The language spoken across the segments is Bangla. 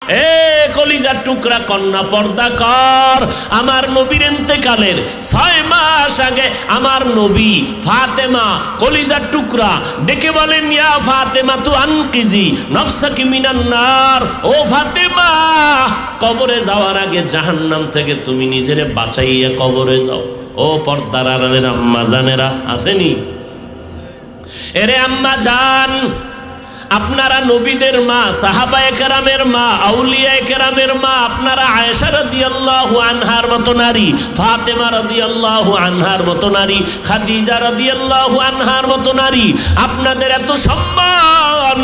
এ কলিজার টুকরা কন্যা পর্দা কর। আমার নবীর ইন্তেকালের 6 মাস আগে আমার নবী ফাতেমা কলিজার টুকরা ডেকে বলেন, ইয়া ফাতেমা তু আনকিজি নফসাকি মিনান নার। ও ফাতেমা, কবরে যাওয়ার আগে জাহান্নাম থেকে তুমি নিজেরে বাঁচাইয়া কবরে যাও। ও পর্দার আড়ালের আম্মা জানেরা আসেনি? এরে আম্মা জান, আপনারা নবীদের মা, সাহাবায়ে কেরামের মা, আউলিয়ায়ে কেরামের মা, আপনারা আয়েশা রাদিয়াল্লাহু আনহার মতো নারী, ফাতেমা রাদিয়াল্লাহু আনহার মতো নারী, খাদিজা রাদিয়াল্লাহু আনহার মতো নারী। আপনাদের এত সম্মান,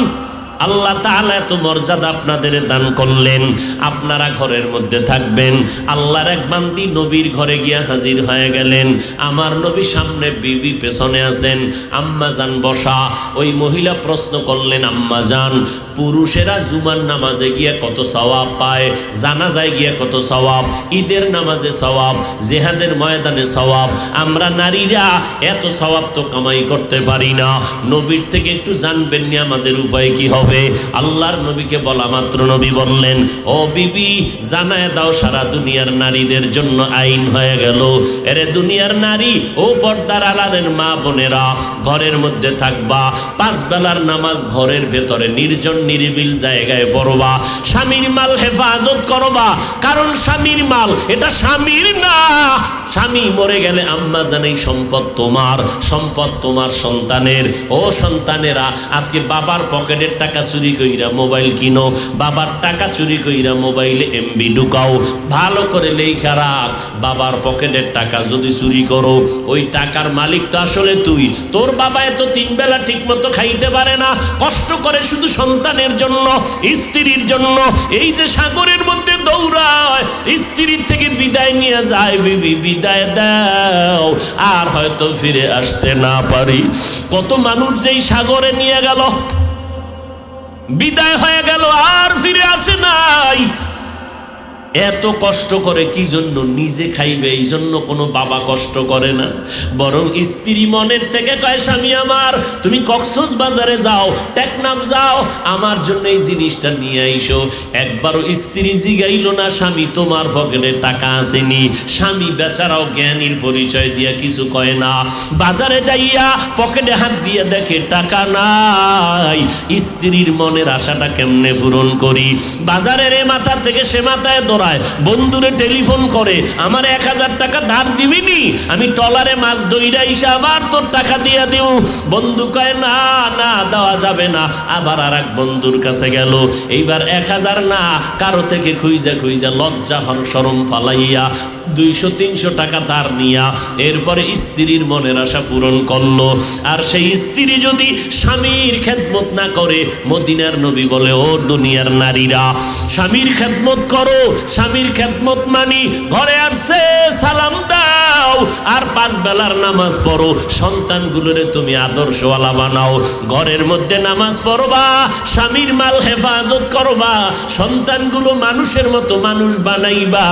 আল্লাহ তাআলা এত মর্যাদা আপনাদের দান করলেন। আপনারা ঘরের মধ্যে থাকবেন, আল্লাহর এক বান্দি নবীর ঘরে গিয়া হাজির হয়ে গেলেন। আমার নবী সামনে, বিবি পেছনে আছেন। আম্মা জান বসা। ওই মহিলা প্রশ্ন করলেন, আম্মা জান, পুরুষেরা জুমার নামাজে গিয়ে কত সওয়াব পায়, জানাজায় গিয়ে কত সওয়াব, ঈদের নামাজে সওয়াব, জিহাদের ময়দানে সওয়াব, আমরা নারীরা এত সওয়াব তো কামাই করতে পারি না। নবীর থেকে একটু জানবেন না, আমাদের উপায় কি হবে? আল্লাহর নবীকে বলা মাত্র নবী বললেন, ও বিবি, জানায় দাও সারা দুনিয়ার নারীদের জন্য আইন হয়ে গেল। এরে দুনিয়ার নারী, ও পর্দার আড়ালের মা বোনেরা, ঘরের মধ্যে থাকবা, 5 বেলার নামাজ ঘরের ভেতরে নির্জন নিরিবিল জায়গায় পড়বা, স্বামীর মাল হেফাজত করবা। কারণ স্বামীর মাল এটা স্বামীর না। স্বামী মরে গেলে আম্মা জানেই সম্পদ তোমার, সম্পদ তোমার সন্তানের। ও সন্তানেরা, আজকে বাবার পকেটের টাকা চুরি কইরা মোবাইল কিনো, বাবার টাকা চুরি কইরা মোবাইলে এমবি ঢুকাও। ভালো করে লেখা রাখ, বাবার পকেটের টাকা যদি চুরি করো, ওই টাকার মালিক তো আসলে তুই। তোর বাবা এত 3 বেলা ঠিক মতো খাইতে পারে না, কষ্ট করে শুধু সন্তানের জন্য, স্ত্রীর জন্য। এই যে সাগরের মধ্যে দৌড়ায়, স্ত্রীর থেকে বিদায় নিয়ে যায়, বিবি বিদায় দাও, আর হয়তো ফিরে আসতে না পারি। কত মানুষ যেই সাগরে নিয়ে গেল, বিদায় হয়ে গেল, আর ফিরে আসে নাই। এত কষ্ট করে কি জন্য? নিজে খাইবে, এই জন্য কোনো বাবা কষ্ট করে না। বরং স্ত্রী মনের থেকে কয়, স্বামী আমার, তুমি কক্সবাজারে যাও, টেকনাফ যাও, আমার জন্য এই জিনিসটা নিয়ে আইসো। একবারও স্ত্রী জিগাইল না, স্বামী তোমার পকেটে টাকা আসেনি? স্বামী বেচারাও জ্ঞানীর পরিচয় দিয়া কিছু কয় না। বাজারে যাইয়া পকেটে হাত দিয়ে দেখে টাকা নাই। স্ত্রীর মনের আশাটা কেমনে পূরণ করি? বাজারের এ মাথা থেকে সে মাথায় দৌড়ায়, বন্ধুরে টেলিফোন করে, আমার 1000 টাকা ধার দিবিনি? আমি টলারে মাছ দইরা ইসা আবার তোর টাকা দিয়া দিও। বন্ধু কয়, না না, দেওয়া যাবে না। আবার আর এক বন্ধুর কাছে গেল, এইবার 1000 না, কারো থেকে খুঁজা খুঁজা লজ্জা শরম ফালাইয়া 200-300 টাকা ধার নিয়া এরপরে স্ত্রীর মনের আশা পূরণ করলো। আর সেই স্ত্রী যদি স্বামীর খেদমত না করে, মদিনার নবী বলে, ও দুনিয়ার নারীরা, স্বামীর খেদমত করো। স্বামীর খেদমত মানি ঘরে আসছে সালাম দাও, আর 5 বেলার নামাজ পড়ো। সন্তানগুলোরে তুমি আদর্শওয়ালা বানাও। ঘরের মধ্যে নামাজ পড়বা, স্বামীর মাল হেফাজত করবা, সন্তানগুলো মানুষের মতো মানুষ বানাইবা।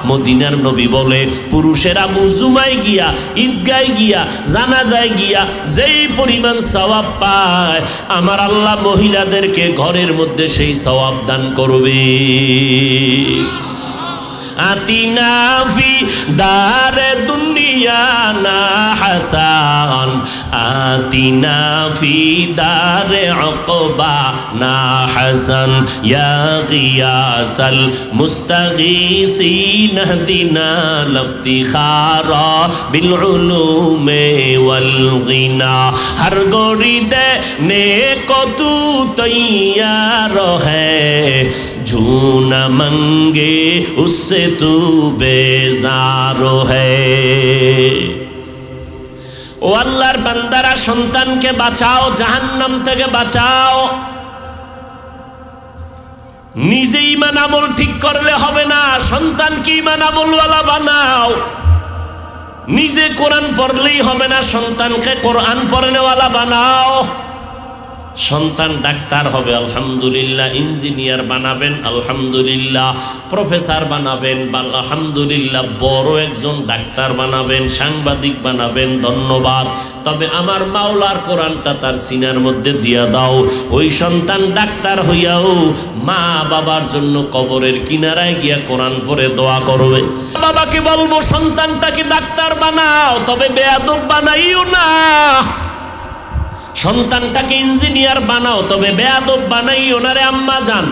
মদিনার নবী বলে, পুরুষেরা মুজুমায় গিয়া, ঈদগায় গিয়া, জানাজায় গিয়া যেই পরিমাণ সওয়াব পায়, আমার আল্লাহ মহিলাদেরকে ঘরের মধ্যে সেই সওয়াব দান করবে। আতিনা ফি দারে দুনিয়া না হাসান, আতিনা ফি দারে উকবা না হাসান, ইয়া গিয়াসাল মুস্তাগীসিন হদিনা লফতিখারা বিল উলুমে ওয়াল গিনা। হর গোরি দেনে কো তু তৈয়ার হ্যায়, ঝুনা মঙ্গে उससे तू बेजारो है। ও আল্লাহর বান্দারা, সন্তানকে বাঁচাও, জাহান্নাম থেকে বাঁচাও। নিজে ঈমান আমল ঠিক করলে হবে না, সন্তানকে ঈমান আমলওয়ালা বানাও। নিজে কোরআন পড়লেই হবে না, সন্তানকে কোরআন পড়নেওয়ালা বানাও। সন্তান ডাক্তার হবে আলহামদুলিল্লাহ, ইঞ্জিনিয়ার বানাবেন আলহামদুলিল্লাহ, প্রফেসর বানাবেন আলহামদুলিল্লাহ, বড় একজন ডাক্তার বানাবেন, সাংবাদিক বানাবেন, ধন্যবাদ। তবে আমার মাওলার কোরআনটা তার সিনার মধ্যে দিয়া দাও। ওই সন্তান ডাক্তার হইয়াও মা বাবার জন্য কবরের কিনারায় গিয়া কোরআন পড়ে দোয়া করবে। বাবাকে বলবো সন্তানটাকে ডাক্তার বানাও, তবে বেয়াদব বানাইও না। সন্তানটাকে ইঞ্জিনিয়ার বানাও, তবে বেয়াদব বানাইও না রে আম্মা জান।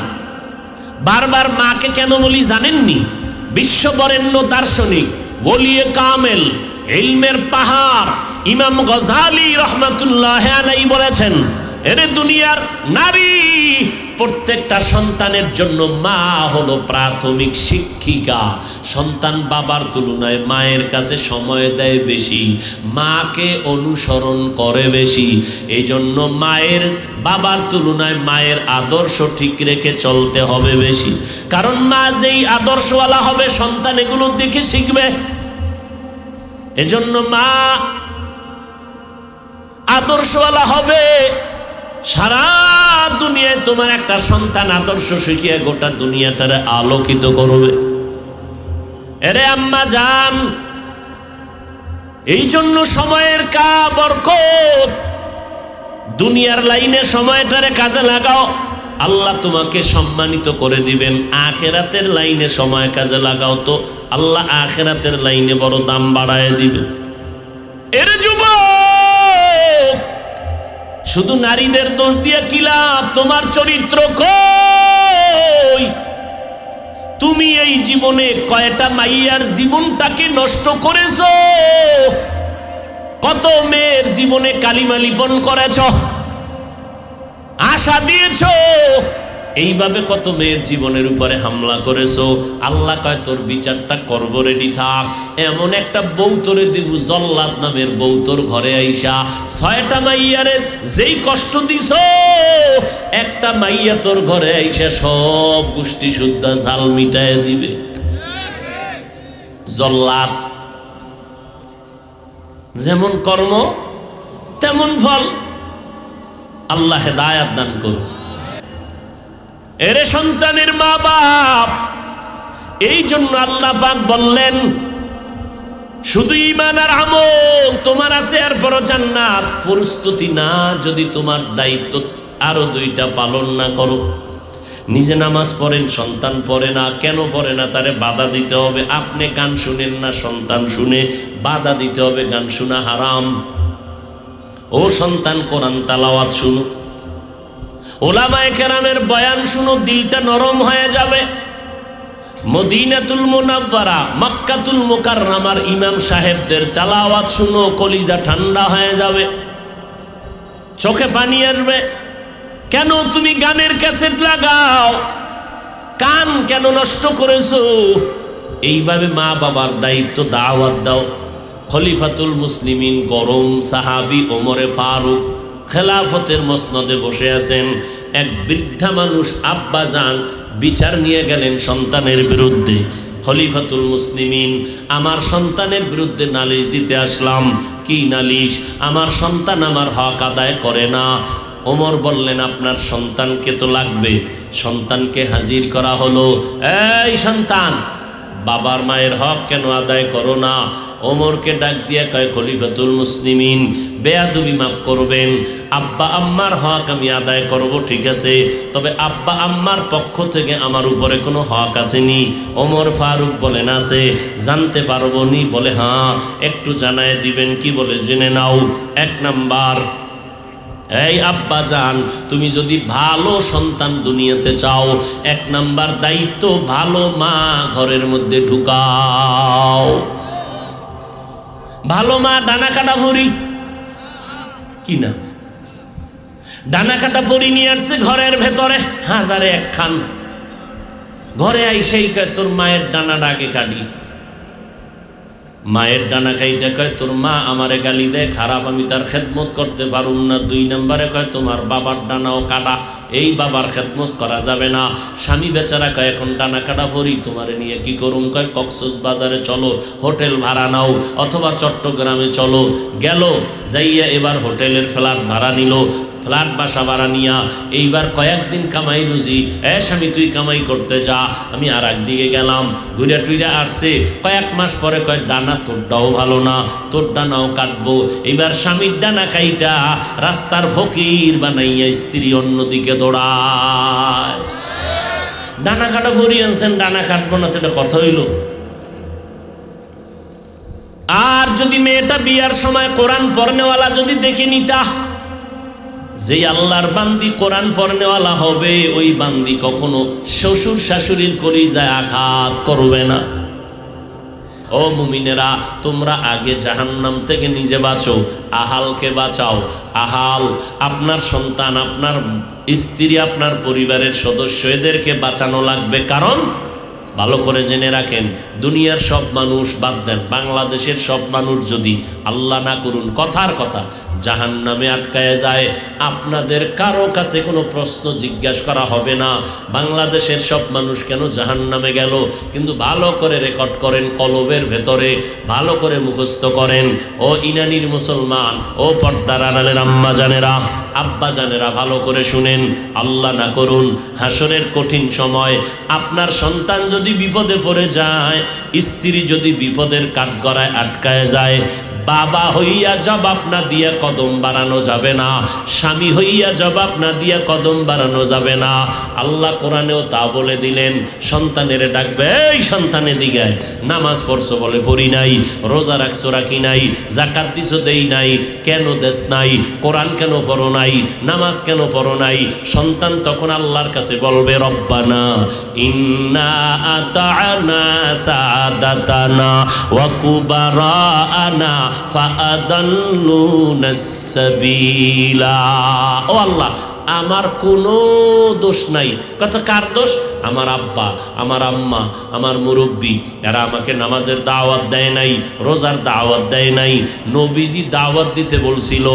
বারবার মাকে কেন বলি জানেননি? বিশ্ববরেণ্য দার্শনিক, ওলিয়ে কামেল, ইলমের পাহাড় ইমাম গজালি রহমাতুল্লাহ আলাইহি বলেছেন, এরে দুনিয়ার নারী, প্রত্যেকটা সন্তানের জন্য মা হলো প্রাথমিক শিক্ষিকা। সন্তান বাবার তুলনায় মায়ের কাছে সময় দেয় বেশি, মাকে অনুসরণ করে বেশি। এই জন্য মায়ের বাবার তুলনায় মায়ের আদর্শ ঠিক রেখে চলতে হবে বেশি। কারণ মা যেই আদর্শওয়ালা হবে সন্তান এগুলো দেখে শিখবে। এজন্য মা আদর্শওয়ালা হবে। সারা দুনিয়ায় তোমার একটা সন্তান আদর্শ শিখিয়ে গোটা দুনিয়াটারে আলোকিত করবে। এরে আম্মা জান, এই জন্য সময়ের কা বরকত, দুনিয়ার লাইনে সময়টারে কাজে লাগাও, আল্লাহ তোমাকে সম্মানিত করে দিবেন। আখেরাতের লাইনে সময় কাজে লাগাও তো আল্লাহ আখেরাতের লাইনে বড় দাম বাড়ায় দিবেন। এরে যুবক, শুধু নারীদের দোষ দিয়ে কি লাভ? তোমার চরিত্র কই? তুমি এই জীবনে কয়টা মাইয়ার জীবনটাকে নষ্ট করেছো? কত মেয়ের জীবনে কালিমা লিপন করেছ, আশা দিয়েছ, এইভাবে কত মেয়ের জীবনের উপরে হামলা করেছো। আল্লাহ কয় তোর বিচারটা করব, রেডি থাক। এমন একটা বউ তোরে দিব, জল্লাদ নামের বউ তোর ঘরে আইসা 6টা মাইয়ারে যেই কষ্ট দিছ, একটা মাইয়া তোর ঘরে আইসা সব গোষ্ঠী শুদ্ধা জাল মিটায় দিবে। জল্লাদ যেমন কর্ম তেমন ফল। আল্লাহ হেদায়াত দান করুন। এরে সন্তানের মা বাপ, এই জন্য আল্লাহ পাক বললেন শুধু ঈমান আর আমল তোমার আছে এরপরও জান্নাত। প্রস্তুতি না, যদি তোমার দায়িত্ব আরো 2টা পালন না করো। নিজে নামাজ পড়েন, সন্তান পড়ে না, কেন পড়ে না তারে বাধা দিতে হবে। আপনি গান শুনেন না, সন্তান শুনে, বাধা দিতে হবে। গান শোনা হারাম। ও সন্তান কোরআন তেলাওয়াত শুনো, ওলামায়ে কেরামের বয়ান শুনো, দিলটা নরম হয়ে যাবে। মদিনাতুল মুনাওয়ারা, মক্কাতুল মুকাররমার ইমাম সাহেবদের তেলাওয়াত শুনো, কলিজা ঠান্ডা হয়ে যাবে, চোখে পানি আসবে। কেন তুমি গানের ক্যাসেট লাগাও? কান কেন নষ্ট করেছো? এইভাবে মা বাবার দায়িত্ব দাওয়াত দাও। খলিফাতুল মুসলিমিন গরম সাহাবী ওমরে ফারুক খেলাফতের মসনদে বসে আছেন। এক বৃদ্ধা মানুষ আব্বা যান বিচার নিয়ে গেলেন সন্তানের বিরুদ্ধে। খলিফাতুল মুসলিমিন, আমার সন্তানের বিরুদ্ধে নালিশ দিতে আসলাম। কি নালিশ? আমার সন্তান আমার হক আদায় করে না। ওমর বললেন আপনার সন্তানকে তো লাগবে। সন্তানকে হাজির করা হলো। এই সন্তান, বাবার মায়ের হক কেন আদায় করো না? ওমরকে ডাক দিয়ে কয় খলিফাতুল মুসলিমিন, বেয়াদবি মাফ করবেন, আব্বা আম্মার হক আমি আদায় করব, ঠিক আছে, তবে আব্বা আম্মার পক্ষ থেকে আমার উপরে কোনো হক আসেনি। ওমর ফারুক বলেন আছে। জানতে পারবো নি? বলে হ্যাঁ, একটু জানায় দিবেন। কি বলে? জেনে নাও। 1 নাম্বার, এই আব্বা জান, তুমি যদি ভালো সন্তান দুনিয়াতে চাও, 1 নাম্বার দায়িত্ব ভালো মা ঘরের মধ্যে ঢুকাও। ভালো মা ডানা কাটা ভরি কিনা, ডানা কাটা পরি নিয়ে আসছে ঘরের ভেতরে, 1000-1 খান। ঘরে আইসেই কয় তোর মায়ের ডানাটা আগে কাটি। মায়ের ডানা খাইতে কয় তোর মা আমারে গালি দেয়, খারাপ, আমি তার খেদমত করতে পারুম না। 2 নম্বরে কয় তোমার বাবার ডানাও কাটা, এই বাবার খেদমত করা যাবে না। স্বামী বেচারা কয় এখন ডানা কাটা ভরি, তোমারে নিয়ে কি করুম? কয় কক্সবাজারে চলো, হোটেল ভাড়া নাও, অথবা চট্টগ্রামে চলো। গেল, যাইয়া এবার হোটেলের ফ্ল্যাট ভাড়া নিল। ফ্ল্যাট বাসা ভাড়া নিয়া এইবার কয়েকদিন কামাই রুজি, স্বামী তুই কামাই করতে যা, আমি আর একদিকে গেলাম, ঘুরে টুইরে আসছে। কয়েক মাস পরে কয় ডানা তোরটাও ভালো না, তোর ডানাও কাটবো। এইবার স্বামীর ডানা কাইটা রাস্তার ফকির বানাইয়া স্ত্রী অন্যদিকে দৌড়ায়। ডানা কাটা ভরি আনছেন, ডানা কাটবো না, তো এটা কথা হইল? আর যদি মেয়েটা বিয়ার সময় কোরআন পড়নেওয়ালা যদি দেখে নিতা, যে আল্লাহর বান্দি কোরআন পড়নেওয়ালা হবে, ওই বান্দি কখনো শ্বশুর শাশুড়ির কলিজায় আঘাত করবে না। ও মুমিনেরা, তোমরা আগে জাহান্নাম থেকে নিজে বাঁচো, আহালকে বাঁচাও। আহাল আপনার সন্তান, আপনার স্ত্রী, আপনার পরিবারের সদস্য, এদেরকে বাঁচানো লাগবে। কারণ ভালো করে জেনে রাখেন, দুনিয়ার সব মানুষ বাদ দেন, বাংলাদেশের সব মানুষ যদি আল্লাহ না করুন কথার কথা জাহান্নামে আটকায় যায়, আপনাদের কারো কাছে কোনো প্রশ্ন জিজ্ঞাসা করা হবে না বাংলাদেশের সব মানুষ কেন জাহান্নামে গেল। কিন্তু ভালো করে রেকর্ড করেন, কলবের ভেতরে ভালো করে মুখস্থ করেন। ও ইনানির মুসলমান, ও পর্দার আড়ালের আম্মা জানেরা, আব্বা জানেরা, ভালো করে শুনেন। আল্লাহ না করুন হাসরের কঠিন সময় আপনার সন্তান যদি বিপদে পড়ে যায়, স্ত্রী যদি বিপদের কাঠগড়ায় আটকায় যায়, বাবা হইয়া জবাব না দিয়া কদম বাড়ানো যাবে না, স্বামী হইয়া জবাব না দিয়া কদম বাড়ানো যাবে না। আল্লাহ কোরআনেও তা বলে দিলেন। সন্তানের ডাকবে, এই সন্তানের দিকে নামাজ পড়ছো বলে পড়ি নাই, রোজা রাখছো রাখি নাই, যাকাত দিছো দেই নাই, কেন দেশ নাই, কোরআন কেন পড়ো নাই, নামাজ কেন পড়ো নাই? সন্তান তখন আল্লাহর কাছে বলবে, রব্বানা ইন্না আতা'না সাদাতানা ওয়া কুবারানা ফাআদাল্লুনাস সাবিলা। ও আল্লাহ, আমার কোনো দোষ নাই। কথা কার দোষ? আমার আব্বা, আমার আম্মা, আমার মুরব্বী, এরা আমাকে নামাজের দাওয়াত দেয় নাই, রোজার দাওয়াত দেয় নাই। নবীজি দাওয়াত দিতে বলছিল,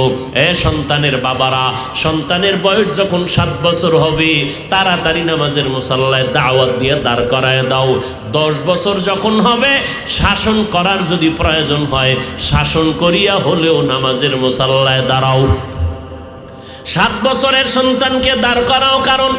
এ সন্তানের বাবারা, সন্তানের বয়স যখন 7 বছর হবে তাড়াতাড়ি নামাজের মুসাল্লায় দাওয়াত দিয়ে দাঁড় করায় দাও। 10 বছর যখন হবে শাসন করার যদি প্রয়োজন হয়, শাসন করিয়া হলেও নামাজের মুসাল্লায় দাঁড়াও। 7 বছরের সন্তানকে দাঁড় করাও, কারণ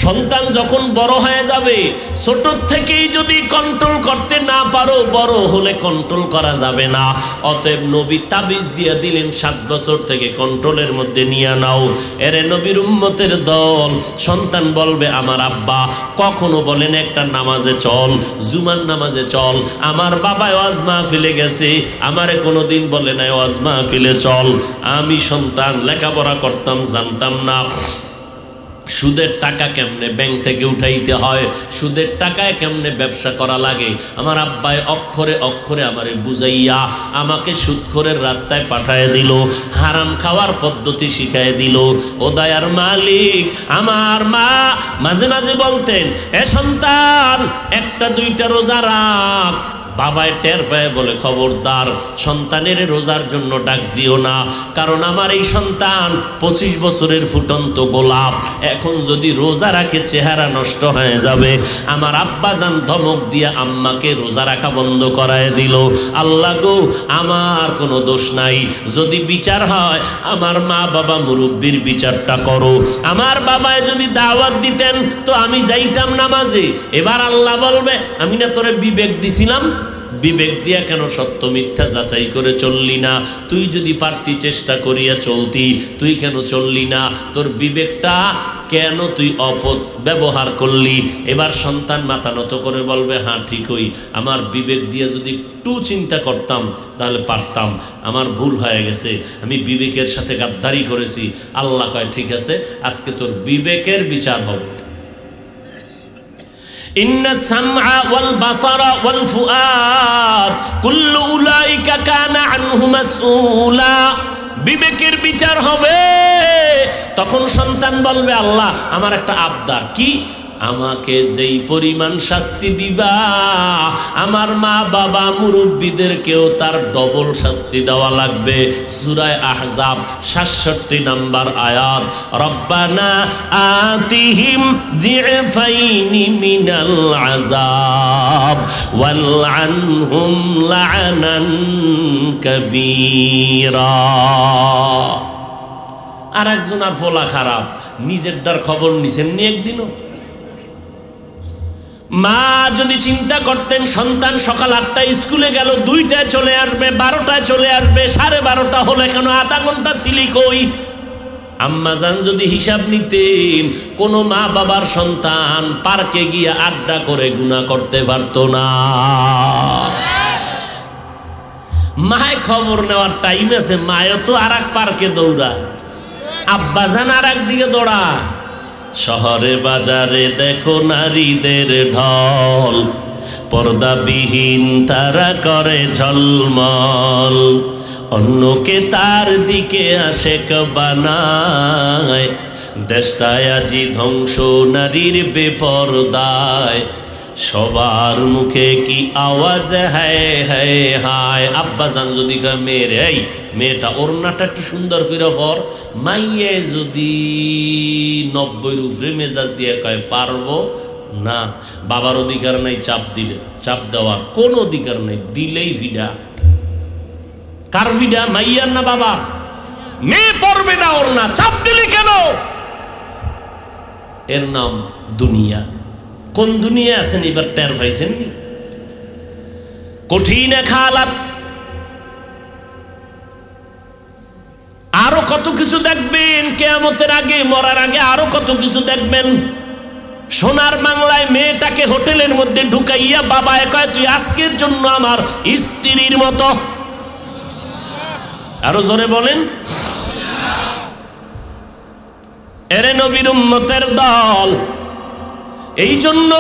সন্তান যখন বড় হয়ে যাবে, ছোট থেকেই যদি কন্ট্রোল করতে না পারো, বড় হলে কন্ট্রোল করা যাবে না। অতএব নবী তাবিজ দিয়ে দিলেন, 7 বছর থেকে কন্ট্রোলের মধ্যে নিয়ে নাও। এরে নবীর উম্মতের দল, সন্তান বলবে, আমার আব্বা কখনো বলেন একটা নামাজে চল, জুমার নামাজে চল। আমার বাবা ওয়াজ মাহফিলে গেছে, আমারে কোনোদিন বলে নাই ওয়াজ মাহফিলে চল। আমি সন্তান লেখাপড়া করতাম, জানতাম না সুদের টাকা কেমনে ব্যাংক থেকে উঠাইতে হয়, সুদের টাকায় কেমনে ব্যবসা করা লাগে। আমার আব্বাই অক্ষরে অক্ষরে আমারে বুঝাইয়া আমাকে সুদখোরের রাস্তায় পাঠায় দিল, হারাম খাওয়ার পদ্ধতি শিখায় দিল। ও দয়ার মালিক, আমার মা মাঝে মাঝে বলতেন, এ সন্তান 1টা 2টা রোজা রাখ। বাবায় টের পায় বলে, খবরদার সন্তানের রোজার জন্য ডাক দিও না, কারণ আমার এই সন্তান 25 বছরের ফুটন্ত গোলাপ, এখন যদি রোজা রাখে চেহারা নষ্ট হয়ে যাবে। আমার আব্বা জান ধমক দিয়া আম্মাকে রোজা রাখা বন্ধ করায় দিল। আল্লাহ গো, আমার কোনো দোষ নাই, যদি বিচার হয় আমার মা বাবা মুরব্বির বিচারটা করো। আমার বাবায় যদি দাওয়াত দিতেন তো আমি যাইতাম নামাজে। এবার আল্লাহ বলবে, আমি না তোরে বিবেক দিছিলাম, বিবেক দিয়া কেন সত্য মিথ্যা যাচাই করে চললি না? তুই যদি পারতি চেষ্টা করিয়া চলতি, তুই কেন চললি না? তোর বিবেকটা কেন তুই অপথ ব্যবহার করলি? এবার সন্তান মাথা নত করে বলবে, হ্যাঁ ঠিকই, আমার বিবেক দিয়ে যদি একটু চিন্তা করতাম তাহলে পারতাম, আমার ভুল হয়ে গেছে, আমি বিবেকের সাথে গাদ্দারি করেছি। আল্লাহ কয়, ঠিক আছে, আজকে তোর বিবেকের বিচার হবে। ইন্না সামআ ওয়াল বাসারা ওয়াল ফুআদ কুল্লু উলাইকা কানা আনহু মাসউলা। বিবেকের বিচার হবে। তখন সন্তান বলবে, আল্লাহ আমার একটা আবদার। কি? আমাকে যেই পরিমাণ শাস্তি দিবা, আমার মা বাবা মুরব্বীদেরকেও তার ডবল শাস্তি দেওয়া লাগবে। সূরা আহজাব 67 নম্বর আয়াত। রব্বানা আতিহিম যিফাইনি মিনাল আযাব ওয়ালআনহুম লা'নান কাবীরা। আর একজন আর ফোলা খারাপ, নিজেরটার খবর নিছেন নি একদিনও? মা যদি চিন্তা করতেন সন্তান সকাল 8টায় স্কুলে গেল, 2টায় চলে আসবে, 12টায় চলে আসবে, 12:30 হলে কেন আধা ঘন্টা ছিলি কই? আম্মাজান যদি হিসাব নিতেন, কোনো মা বাবার সন্তান পার্কে গিয়ে আড্ডা করে গুনাহ করতে পারতো না। মায় খবর নেওয়ার টাইম আছে, মায়ও তো আর এক পার্কে দৌড়ায়, আব্বাজান আর একদিকে দৌড়া। শহরে বাজারে দেখো নারীদের ঢল, পর্দাবিহীন তারা করে ঝলমল, অন্যকে তার দিকে আশেক বানায়, দেশটায় আজি ধ্বংস নারীর বেপরদায়, সবার মুখে কি আওয়াজ হায় হায় হায়। আব্বাজান যদি কয় মেয়ের, এই মেয়েটা ওড়নাটা একটু সুন্দর করে পর, মাইয়ে যদি 90-এর উপরে মেজাজ দিয়ে কয় পারবো না, বাবার অধিকার নাই চাপ দিলে, চাপ দেওয়ার কোনো অধিকার নাই, দিলেই ভিডা। কার ভিডা? মাইয়ার না বাবা? মেয়ে পড়বে না ওড়না, চাপ দিলি কেন? এর নাম দুনিয়া। কোন দুনিয়া আছেন এবার টের পাইছেন নি? কঠিন এক হালাত। আরো কত কিছু দেখবেন কিয়ামতের আগে, মরার আগে আরো কত কিছু দেখবেন। সোনার বাংলায় মেয়েটাকে হোটেলের মধ্যে ঢুকাইয়া বাবা কয় তুই আজকের জন্য আমার স্ত্রীর মতো। আরো জোরে বলেন। এরে নবীর উম্মতের দল, এই জন্য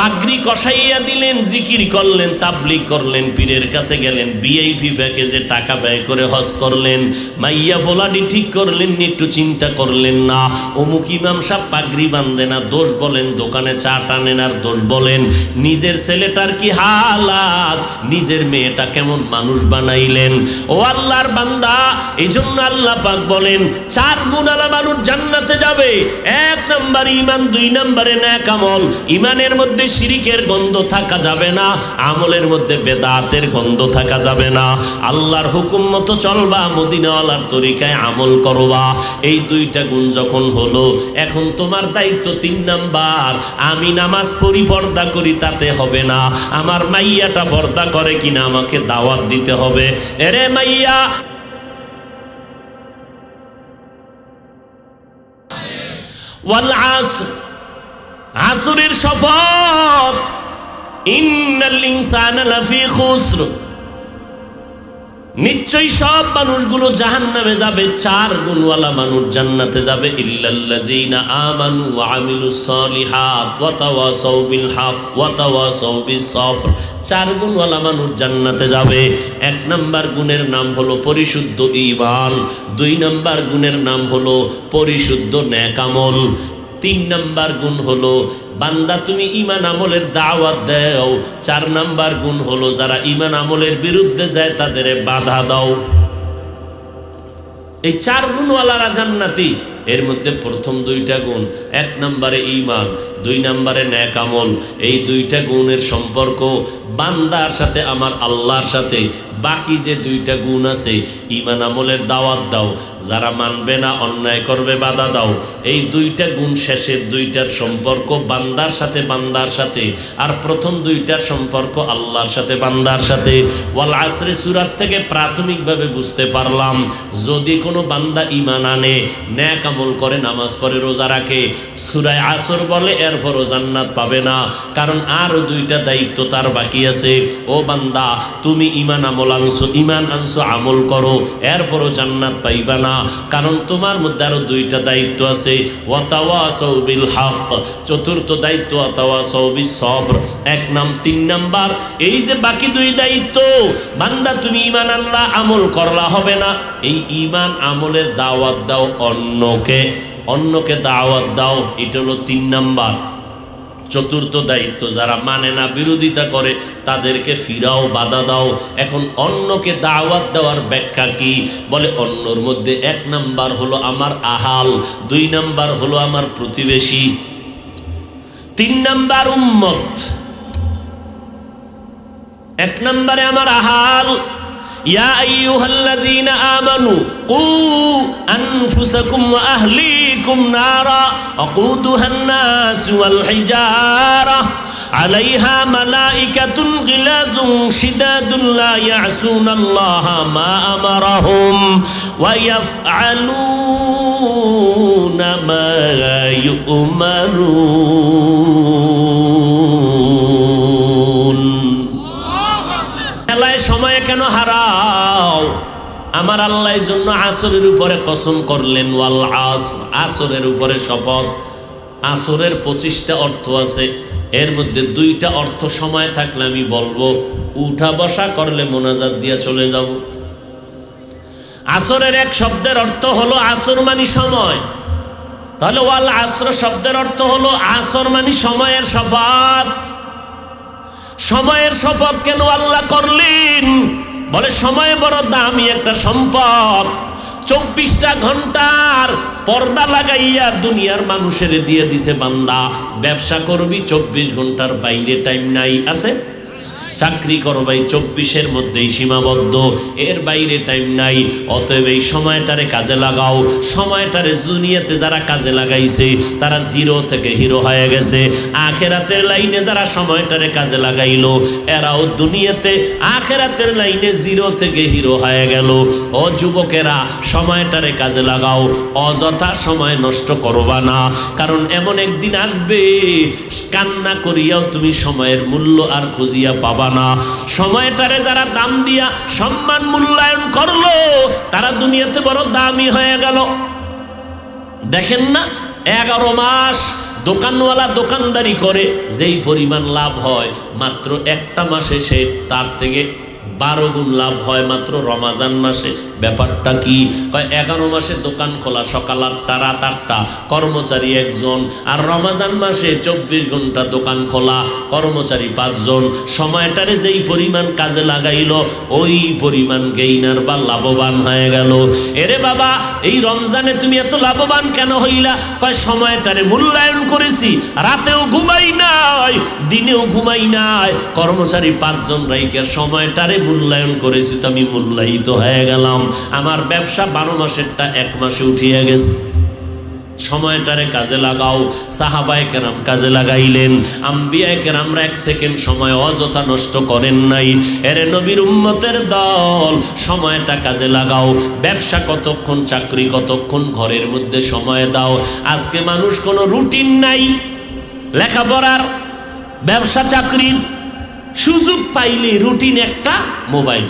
পাগড়ি কষাইয়া দিলেন, জিকির করলেন, তাবলিগ করলেন, পীরের কাছে গেলেন, ভিআইপি প্যাকেজে টাকা ব্যয় করে হজ করলেন, মাইয়া ভোলাডি ঠিক করলেন, একটু চিন্তা করলেন না অমুক ইমাম সাহেব পাগড়ি বাঁধে না, দোষ বলেন দোকানে চা টানেন, আর দোষ বলেন নিজের ছেলেটার কি হালাত, নিজের মেয়েটা কেমন মানুষ বানাইলেন। ও আল্লাহর বান্দা, এই জন্য আল্লাহ পাক বলেন 4 গুণালা মানুষ জান্নাতে যাবে। 1 নাম্বার ঈমান, 2 নাম্বারে নেক আমল। ঈমানের মধ্যে শিরিকের গন্ধ থাকা যাবে না, আমলের মধ্যে বেদাতের গন্ধ থাকা যাবে না, আল্লাহর হুকুম মতো চলবা, মদিনাওয়ালার তরিকায় আমল করবা। এই 2টা গুণ যখন হলো, এখন তোমার দায়িত্ব 3 নাম্বার, আমি নামাজ পড়ি পর্দা করি তাতে হবে না, আমার মাইয়াটা পর্দা করে কিনা আমাকে দাওয়াত দিতে হবে। এরে মাইয়া, ওয়াল আসর, আসরের শপথ, ইন্নাল ইনসানা লাফি খুসর, নিশ্চয়ই সব মানুষগুলো জাহান্নামে যাবে, 4 গুণওয়ালা মানুষ জান্নাতে যাবে। ইল্লাল্লাযীনা আমানু ওয়া আমিলুস সলিহাত ওয়া তাওয়াসাউ বিল হক ওয়া তাওয়াসাউ বিস সবর। 4 গুণওয়ালা মানুষ জান্নাতে যাবে। 1 নাম্বার গুণের নাম হলো পরিশুদ্ধ ঈমান, 2 নাম্বার গুণের নাম হলো পরিশুদ্ধ নেক আমল, 3 নাম্বার গুণ হলো বান্দা তুমি ঈমান আমলের দাওয়াত দাও, 4 নাম্বার গুণ হলো যারা ঈমান আমলের বিরুদ্ধে যায় তাদের বাধা দাও। এই 4 গুণওয়ালারা জান্নাতি। এর মধ্যে প্রথম 2টা গুণ, 1 নম্বরে ঈমান, 2 নম্বরে নেক আমল। এই 2টা গুণের সম্পর্ক বান্দার সাথে আমার আল্লাহর সাথে। বাকি যে 2টা গুণ আছে, ঈমান আমলের দাওয়াত দাও, যারা মানবে না অন্যায় করবে বাধা দাও। এই 2টা গুণ শেষের 2টার সম্পর্ক বান্দার সাথে, বান্দার সাথে। আর প্রথম 2টার সম্পর্ক আল্লাহর সাথে, বান্দার সাথে। ওয়াল আসরে সূরা থেকে প্রাথমিকভাবে বুঝতে পারলাম, যদি কোনো বান্দা ঈমান আনে, নেক আমল করে, নামাজ পড়ে, রোজা রাখে, সূরা আসর বলে, এরপরও জান্নাত পাবে না, কারণ আরও 2টা দায়িত্ব তার বাকি আছে। ও বান্দা, তুমি ঈমান আমল আনছো, ঈমান আনছো, আমল করো, এরপরও জান্নাত পাইবা না, কারণ তোমার মধ্যে আরো 2টা দায়িত্ব আছে। ওয়া তাওয়াসাউ বিল হক, চতুর্থ দায়িত্ব ওয়া তাওয়াসাউ বিস সবর। 3 নাম্বার এই যে বাকি 2 দায়িত্ব, বান্দা তুমি ঈমান আনলা, আমল করলা, হবে না। এই ঈমান আমলের দাওয়াত দাও, অন্যকে দাওয়াত দাও, এটা হলো 3 নাম্বার। চতুর্থ দায়িত্ব, যারা মানে না, বিরোধিতা করে, তাদেরকে ফিরাও, বাধা দাও। এখন অন্যকে দাওয়াত দেওয়ার ব্যাখ্যা কি? বলে অন্যর মধ্যে 1 নাম্বার হলো আমার আহাল, 2 নাম্বার হলো আমার প্রতিবেশী, 3 নাম্বার উম্মত। 1 নাম্বারে আমার আহাল, ইয়া আইয়ুহাল্লাযীনা আমানু কু আনফুসাকুম ওয়া আহলিকুম নারা ওয়াকুদুহান নাস ওয়াল হিজারা আলাইহা মালাইকাতুন গিলাযুন শিদাদুন লা ইয়াসুনাল্লাহা মা আমারাহুম ওয়া ইয়াফআলুনা মা ইউমারুন। আল্লাহ সময় কেন হারাও? আমার আল্লাহর জন্য আসরের উপরে কসম করলেন, ওয়াল আসর, আসরের উপরে শপথ। আসরের 25টা অর্থ আছে, এর মধ্যে 2টা অর্থ সময় থাকলে আমি বলবো, উঠা বসা করলে মোনাজাত দিয়া চলে যাব। আসরের এক শব্দের অর্থ হলো আসর মানে সময়, তাহলে ওয়াল আসর শব্দের অর্থ হলো আসর মানে সময়ের শপথ। সময়ের শপথ কেন আল্লাহ করলেন? বলে সময় বড় দামি একটা সম্পদ। 24টা ঘন্টার পর্দা লাগাইয়া দুনিয়ার মানুষের দিয়ে দিছে বান্দা। ব্যবসা করবি 24 ঘন্টার বাইরে টাইম নাই, আছে? চাকরি করবাই 24-এর মধ্যেই সীমাবদ্ধ, এর বাইরে টাইম নাই। অতএব এই সময়টারে কাজে লাগাও। সময়টারে দুনিয়াতে যারা কাজে লাগাইছে তারা জিরো থেকে হিরো হয়ে গেছে। আখেরাতের লাইনে যারা সময়টারে কাজে লাগাইলো এরাও দুনিয়াতে আখেরাতের লাইনে জিরো থেকে হিরো হয়ে গেল। ও যুবকেরা, সময়টারে কাজে লাগাও, অযথা সময় নষ্ট করবা না। কারণ এমন একদিন আসবে কান্না করিয়াও তুমি সময়ের মূল্য আর খুঁজিয়া পাবা না। সময়টারে যারা দাম দিয়া সম্মান মূল্যায়ন করলো তারা দুনিয়াতে বড় দামি হয়ে গেল। দেখেন না, 11 মাস দোকানওয়ালা দোকানদারি করে যেই পরিমাণ লাভ হয়, মাত্র একটা মাসে সে তার থেকে 12 গুণ লাভ হয় মাত্র রমাজান মাসে। ব্যাপারটা কি? 11 মাসে দোকান খোলা, সকাল 8টা রাত 8টা, কর্মচারী 1 জন। আর রমাজান মাসে 24 ঘন্টা দোকান খোলা, কর্মচারী 5 জন। সময়টারে যেই পরিমাণ কাজে লাগাইল ওই পরিমাণ গেইনার বা লাভবান হয়ে গেল। এরে বাবা, এই রমজানে তুমি এত লাভবান কেন হইলা? সময়টারে মূল্যায়ন করেছি, রাতেও ঘুমাই নাই, দিনেও ঘুমাই নাই, কর্মচারী 5 জন রাইকে সময়টারে মূল্যায়ন করেছি, তো আমি মূল্যায়িত হয়ে গেলাম। আমার ব্যবসা 12 মাসেরটা 1 মাসে উঠিয়ে গেছে। সময়টারে কাজে লাগাও। সাহাবায়ে কেরাম কাজে লাগাইলেন, আম্বিয়ায়ে কেরামরা 1 সেকেন্ড সময় অযথা নষ্ট করেন নাই। এরে নবীর উম্মতের দল, সময়টা কাজে লাগাও। ব্যবসা কতক্ষণ, চাকরি কতক্ষণ, ঘরের মধ্যে সময় দাও। আজকে মানুষ কোনো রুটিন নাই, লেখাপড়ার, ব্যবসা, চাকরির। সুযোগ পাইলে রুটিন একটা, মোবাইল।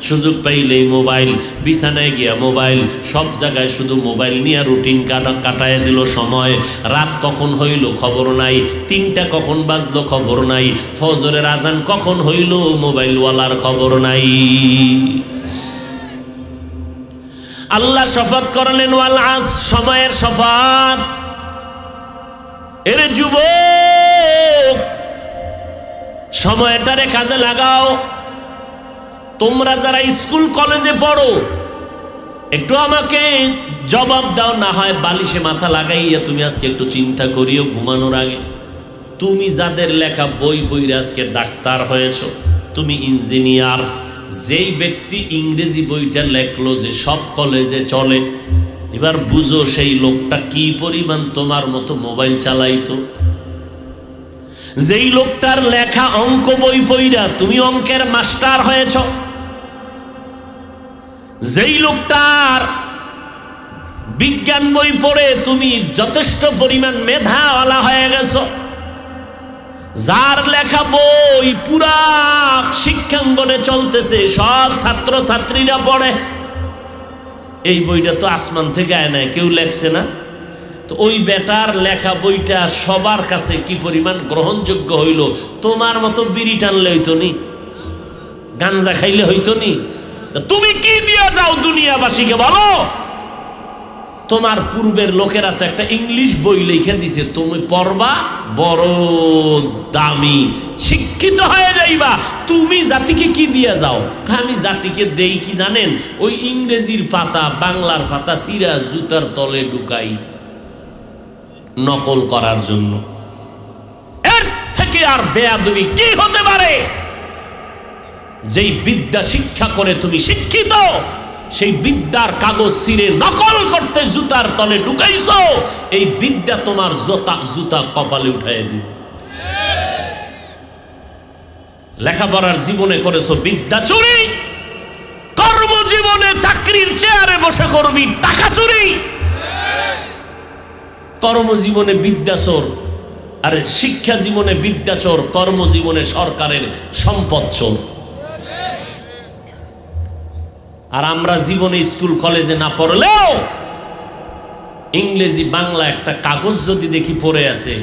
সুযোগ পাইলেই মোবাইল, বিছানায় গিয়া মোবাইল, সব জায়গায় শুধু মোবাইল নিয়ে রুটিন কাটায় দিল সময়। রাত কখন হইল খবর নাই, 3টা কখন বাজলো খবর নাই, ফজরের আজান কখন হইল মোবাইলওয়ালার খবর নাই। আল্লাহ শপথ করলেন ওয়াল আস, সময়ের শপথ। এরে যুবক, সময়টারে কাজে লাগাও। তোমরা যারা স্কুল কলেজে পড়ো একটু আমাকে জবাব দাও, না হয় বালিশে মাথা লাগাইয়া তুমি আজকে একটু চিন্তা করিও ঘুমানোর আগে। তুমি যাদের লেখা বই পড়ে আজকে ডাক্তার হয়েছ, তুমি ইঞ্জিনিয়ার, যেই ব্যক্তি ইংরেজি বইটা লেখলো যে সব কলেজে চলে, এবার বুঝো সেই লোকটা কি পরিমাণ তোমার মতো মোবাইল চালাইতো। যেই লোকটার লেখা অঙ্ক বই পড়া তুমি অঙ্কের মাস্টার হয়েছ, যেই লোকটার বিজ্ঞান বই পড়ে তুমি যথেষ্ট পরিমাণ মেধাওয়ালা হয়ে গেছো, যার লেখা বই পুরা শিক্ষাঙ্গনে চলতেছে, সব ছাত্র ছাত্রীরা পড়ে, এই বইটা তো আসমান থেকে আয় না, কেউ লেখছে না। তো ওই বেটার লেখা বইটা সবার কাছে কি পরিমাণ গ্রহণযোগ্য হইল। তোমার মতো বিড়ি টানলে হইতো নি, গাঞ্জা খাইলে হইতো নি। তুমি কি দিয়া যাও দুনিয়াবাসীকে বলো? তোমার পূর্বের লোকেরা তো একটা ইংলিশ বই লিখে দিছে, তুমি পড়বা, বড় দামি শিক্ষিত হয়ে যাইবা। তুমি জাতিকে কি দিয়া যাও? আমি জাতিকে দেই কি জানেন? ওই ইংরেজির পাতা, বাংলার পাতা সিরা জুতার তলে ঢুকাই নকল করার জন্য। এর থেকে আর বেয়াদবি কি হতে পারে? যেই বিদ্যা শিক্ষা করে তুমি শিক্ষিত, সেই বিদ্যার কাগজ ছিঁড়ে নকল করতে জুতার তলে ঢুকাইছো, এই বিদ্যা তোমার জুতা কপালে উঠাইয়া দিবে। লেখাপড়ার জীবনে করেছো বিদ্যা চুরি, কর্মজীবনে চাকরির চেয়ারে বসে করবি টাকা চুরি। কর্মজীবনে বিদ্যা চোর, আরে শিক্ষা জীবনে বিদ্যা চোর, কর্মজীবনে সরকারের সম্পদ চোর। আর আমরা জীবনে স্কুল কলেজে না পড়লেও ইংরেজি বাংলা একটা কাগজ যদি দেখি পড়ে আছে,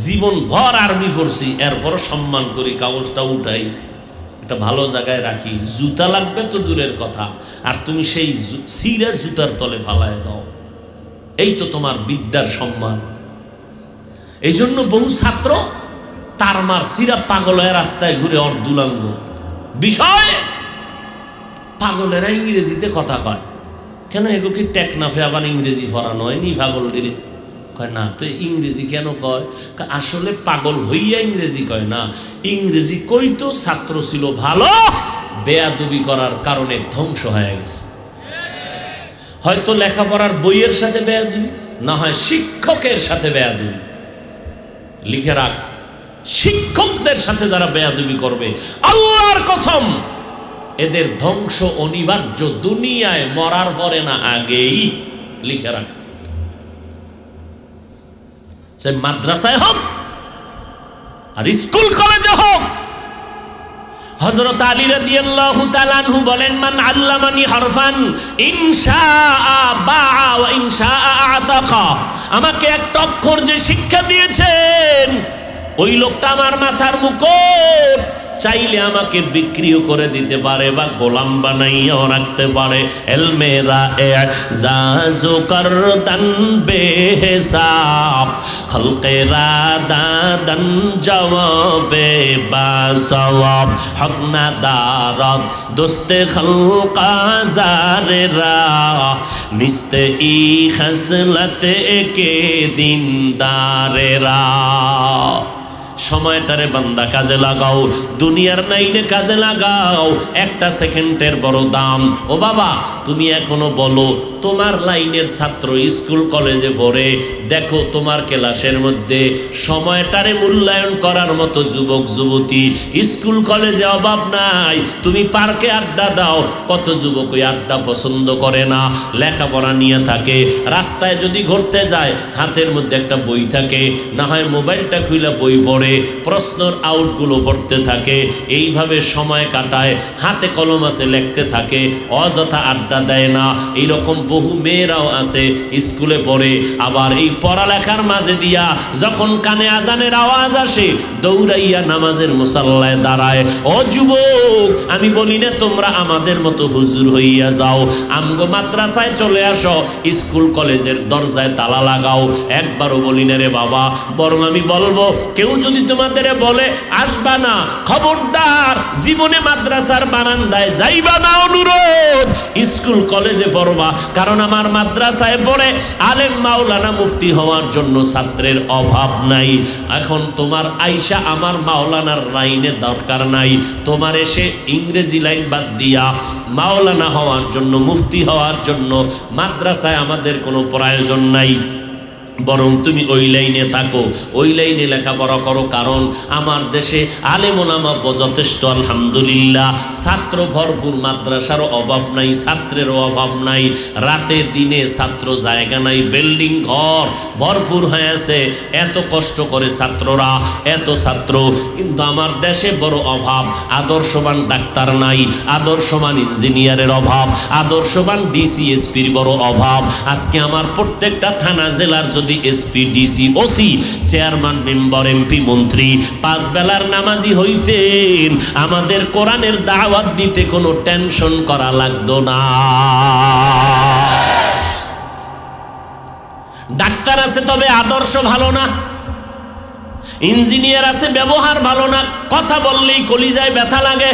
জীবন ভর আরবি পড়ছি, এরপর সম্মান করি, কাগজটা উঠাই, একটা ভালো জায়গায় রাখি। জুতা লাগবে তো দূরের কথা, আর তুমি সেই সিরা জুতার তলে ফালায় দাও। এই তো তোমার বিদ্যার সম্মান। এই জন্য বহু ছাত্র তার মার সিরা পাগলের রাস্তায় ঘুরে অর্ধুলাঙ্গ বিষয়। পাগলেরা ইংরেজিতে কথা কয় কেন? এগো কি টেকনাফে আবার ইংরেজি পড়ানো হয়নি পাগল দিলে? কয় না তো ইংরেজি কেন কয়? আসলে পাগল হইয়া ইংরেজি কয় না, ইংরেজি কইতো ছাত্র ছিল ভালো, বেয়াদবি করার কারণে ধ্বংস হয়ে গেছে। হয়তো লেখাপড়ার বইয়ের সাথে বেয়াদবি, না হয় শিক্ষকের সাথে বেয়াদবি। লিখে রাখ, শিক্ষকদের সাথে যারা বেয়াদবি করবে, আল্লাহর কসম এদের ধ্বংস অনিবার্য, দুনিয়ায় মরার পরে না আগেই। লিখে রাখ, সে মাদ্রাসায় হোক আর স্কুল কলেজে হোক। হযরত আলী রাদিয়াল্লাহু তাআলা আনহু বলেন, মান আল্লামানি হারফান ইনশাআ বাআ ওয়া ইনশাআ আতাকা। আমাকে একটা অক্ষর যে শিক্ষা দিয়েছেন, ওই লোকটা আমার মাথার মুকুট, চাইলে আমাকে বিক্রিও করে দিতে পারে বা গোলাম বানাইয়াও রাখতে পারে। এলমেরা এজাজু করদান বেহিসাব, খলকেরা দাদান জওয়াবে বাসওয়াব, হক না দারদ দোস্তে খলকা জারেরা, নিস্তে ই খসলত কে দিনদারেরা। সময়টারে বান্দা কাজে লাগাও, দুনিয়ার নাইনে কাজে লাগাও, একটা সেকেন্ডের বড় দাম। ও বাবা, তুমি এখনো বলো তোমার লাইনের ছাত্র স্কুল কলেজে পড়ে, দেখো তোমার ক্লাসের মধ্যে সময়টারে মূল্যায়ন করার মতো যুবক যুবতী স্কুল কলেজে অভাব নাই। তুমি পার্কে আড্ডা দাও, কত যুবক ওই আড্ডা পছন্দ করে না, লেখাপড়া নিয়ে থাকে। রাস্তায় যদি ঘুরতে যায়, হাতের মধ্যে একটা বই থাকে, না হয় মোবাইলটা খুলে বই পড়ে, প্রশ্নর আউটগুলো পড়তে থাকে, এইভাবে সময় কাটায়, হাতে কলম আছে লিখতে থাকে, অযথা আড্ডা দেয় না। এইরকম বহু মেয়েরাও আছে স্কুলে পড়ে, আবার এই পড়ালেখার মাঝে দিয়া যখন কানে আজানের আওয়াজ আসে, দৌড়াইয়া নামাজের মুসাল্লায় দাঁড়ায়। ও যুবক, আমি বলি না তোমরা আমাদের মতো হুজুর হইয়া যাও, আমগো মাদ্রাসায় চলে আসো, স্কুল কলেজের দরজায় তালা লাগাও। একবারও বলি না রে বাবা, বরং আমি বলবো, কেউ যদি তোমাদের বলে আসবা না, খবরদার জীবনে মাদ্রাসার বারান্দায় যাইবা না, অনুরোধ। স্কুল কলেজে পড়বা, কারণ আমার মাদ্রাসায় পড়ে আলেম মাওলানা মুফতি হওয়ার জন্য ছাত্রের অভাব নাই। এখন তোমার আইসা আমার মাওলানার লাইনে দরকার নাই, তোমার এসে ইংরেজি লাইন বাদ দিয়া মাওলানা হওয়ার জন্য, মুফতি হওয়ার জন্য মাদ্রাসায় আমাদের কোনো প্রয়োজন নাই। বরং তুমি ওই লাইনে থাকো, ওই লাইনে লেখাপড়া করো। কারণ আমার দেশে আলেম ওলামা যথেষ্ট, আলহামদুলিল্লাহ, ছাত্র ভরপুর, মাদ্রাসারও অভাব নাই, ছাত্রেরও অভাব নাই। রাতে দিনে ছাত্র জায়গা নাই, বিল্ডিং ঘর ভরপুর হয়ে আছে। এত কষ্ট করে ছাত্ররা, এত ছাত্র, কিন্তু আমার দেশে বড় অভাব। আদর্শবান ডাক্তার নাই, আদর্শবান ইঞ্জিনিয়ারের অভাব, আদর্শবান ডিসি এসপির বড় অভাব। আজকে আমার প্রত্যেকটা থানা জেলার যদি SP DC OC chairman member MP মন্ত্রী 5 বেলার নামাজি হইতেন, আমাদের কোরআনের দাওয়াত দিতে কোনো টেনশন করা লাগতো না। ডাক্তার আছে তবে আদর্শ ভালো না, ইঞ্জিনিয়ার আছে ব্যবহার ভালো না, কথা বললেই কলিজায় ব্যথা লাগে।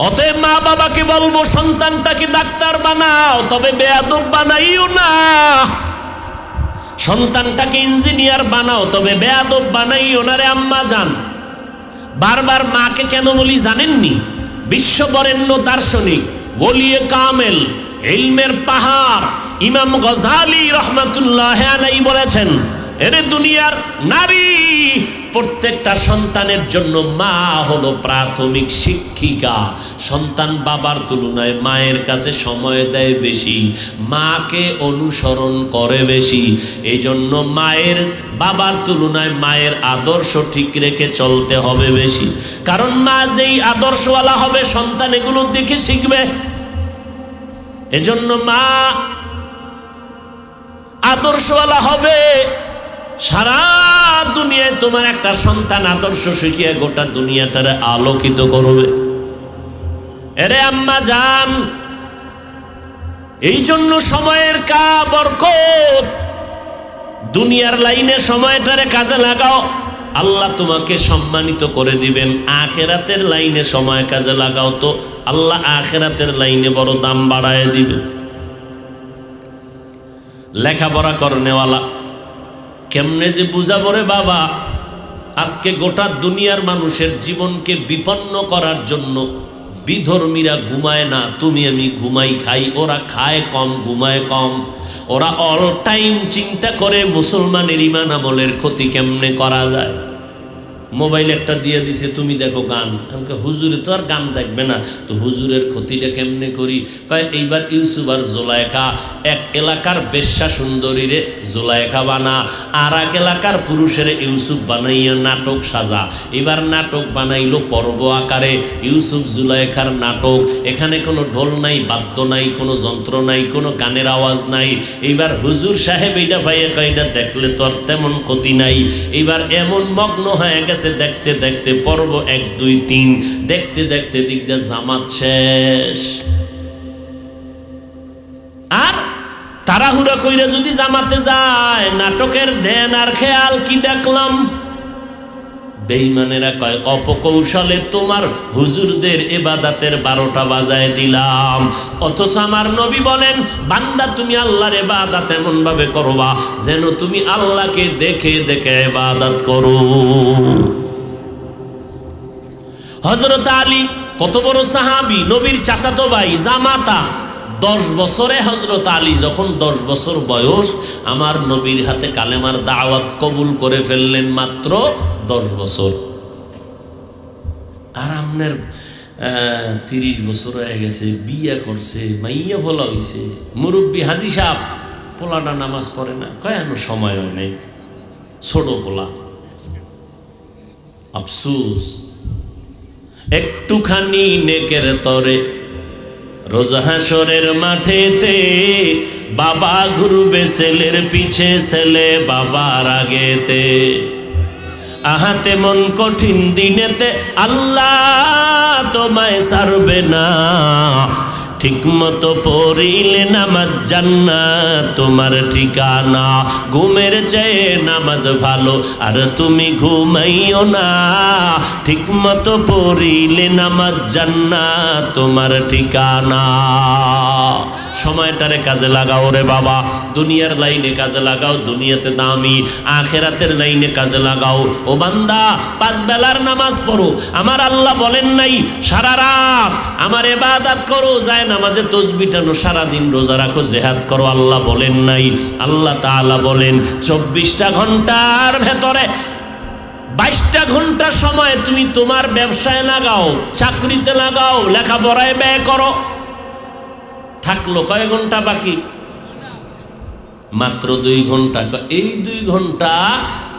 অতএব মা বাবাকে বলবো, সন্তানটাকে ডাক্তার বানাও, তবে বেয়াদব বানাইও না। সন্তানটাকে ইঞ্জিনিয়ার বানাও, তবে বেয়াদব বানাইও না রে আম্মা জান। বারবার মাকে কেন বলি জানেননি? বিশ্ববরেণ্য দার্শনিক, ওলিয়ে কামেল, ইলমের পাহাড় ইমাম গজালি রহমাতুল্লাহ আলাইহি বলেছেন, এরে দুনিয়ার নারী, প্রত্যেকটা সন্তানের জন্য মা হলো প্রাথমিক শিক্ষিকা। সন্তান বাবার তুলনায় মায়ের কাছে সময় দেয় বেশি, মাকে অনুসরণ করে বেশি। এই জন্য মায়ের বাবার তুলনায় মায়ের আদর্শ ঠিক রেখে চলতে হবে বেশি। কারণ মা যেই আদর্শওয়ালা হবে সন্তান এগুলো দেখে শিখবে। এজন্য মা আদর্শওয়ালা হবে। সারা দুনিয়ায় তোমার একটা সন্তান আদর্শ শিখিয়ে গোটা দুনিয়াটারে আলোকিত করবে। এরে আম্মা জান, এই জন্য সময়ের কা বরকত, দুনিয়ার লাইনে সময়টারে কাজে লাগাও, আল্লাহ তোমাকে সম্মানিত করে দিবেন। আখেরাতের লাইনে সময় কাজে লাগাও তো আল্লাহ আখেরাতের লাইনে বড় দাম বাড়ায় দিবেন। লেখাপড়া করনেওয়ালা কেমনে যে বুঝাবো রে বাবা, আজকে গোটা দুনিয়ার মানুষের জীবনকে বিপন্ন করার জন্য বিধর্মীরা ঘুমায় না, তুমি আমি ঘুমাই খাই, ওরা খায় কম ঘুমায় কম। ওরা অল টাইম চিন্তা করে মুসলমানের ইমান আমলের ক্ষতি কেমনে করা যায়। মোবাইল একটা দিয়ে দিছে, তুমি দেখো গান, আমাকে হুজুরে তো আর গান দেখবে না, তো হুজুরের ক্ষতিটা কেমনে করি? কয় এইবার ইউসুফ আর জোলাইখা, এক এলাকার বেশ্যা সুন্দরীরে জোলাইখা বানা, আর এক এলাকার পুরুষের ইউসুফ বানাইয়া নাটক সাজা। এবার নাটক বানাইলো পর্ব আকারে, ইউসুফ জুলাইখার নাটক। এখানে কোনো ঢোল নাই, বাদ্য নাই, কোনো যন্ত্র নাই, কোনো গানের আওয়াজ নাই। এইবার হুজুর সাহেব এইটা ভাইয়া কয়টা দেখলে তো আর তেমন ক্ষতি নাই। এইবার এমন মগ্ন হয়ে গেছে দেখতে দেখতে পর্ব 1, 2, 3 দেখতে দেখতে দিকটা জামাত শেষ। আর তাড়াহুড়া কইরা যদি জামাতে যায়, নাটকের ধ্যান আর খেয়াল কি দেখলাম। বেঈমানেরা কয় অপকৌশলে তোমার হুজুরদের ইবাদতের 12টা বাজায় দিলাম। অথচ আমার নবী বলেন, বান্দা তুমি আল্লাহর ইবাদত এমন ভাবে করবা যেন তুমি আল্লাহকে দেখে দেখে ইবাদত করো। হযরত আলী কত বড় সাহাবী, নবীর চাচাতো ভাই, জামাতা। 10 বছরে হযরত আলী যখন 10 বছর বয়স, আমার নবীর হাতে কালেমার দাওয়াত কবুল করে ফেললেন মাত্র 10 বছর। আর আপনার 30 বছর হয়ে গেছে, বিয়ে করছে, মাইয়া ফলা হয়েছে, মুরব্বী হাজি সাহেব, পোলাটা নামাজ পড়ে না, কয় আমার সময় হয় নাই, ছোট পোলা। আফসোস, একটুখানি নেকের তরে রোজ হাসরের মাঠেতে বাবা ঘুরবে ছেলের পিছে, ছেলে বাবার আগেতে। আহাতে মন কঠিন দিনেতে আল্লাহ তোমায় ছাড়বে না, ঠিক মতো পড়িলে নামাজ জান্নাত তোমার ঠিকানা। ঘুমের চেয়ে নামাজ ভালো আর তুমি ঘুমাইও না, ঠিক মতো পড়িলে নামাজ জান্নাত তোমার ঠিকানা। সময়টারে কাজে লাগাও রে বাবা, দুনিয়ার লাইনে কাজে লাগাও, দুনিয়াতে দামি, আখেরাতের লাইনে কাজে লাগাও। ও বান্দা, 5 বেলার নামাজ পড়ো। আমার আল্লাহ বলেন নাই সারা রাত আমার ইবাদত করো, যায় নামাজে তাসবিহ টানো, সারাদিন রোজা রাখো, জিহাদ করো। আল্লাহ বলেন নাই। আল্লাহ তাআলা বলেন 24টা ঘন্টার ভেতরে 22টা ঘন্টা সময় তুমি তোমার ব্যবসায় লাগাও, চাকরিতে লাগাও, লেখাপড়ায় ব্যয় করো। থাকলো কয় ঘন্টা বাকি? মাত্র 2 ঘন্টা। এই 2 ঘন্টা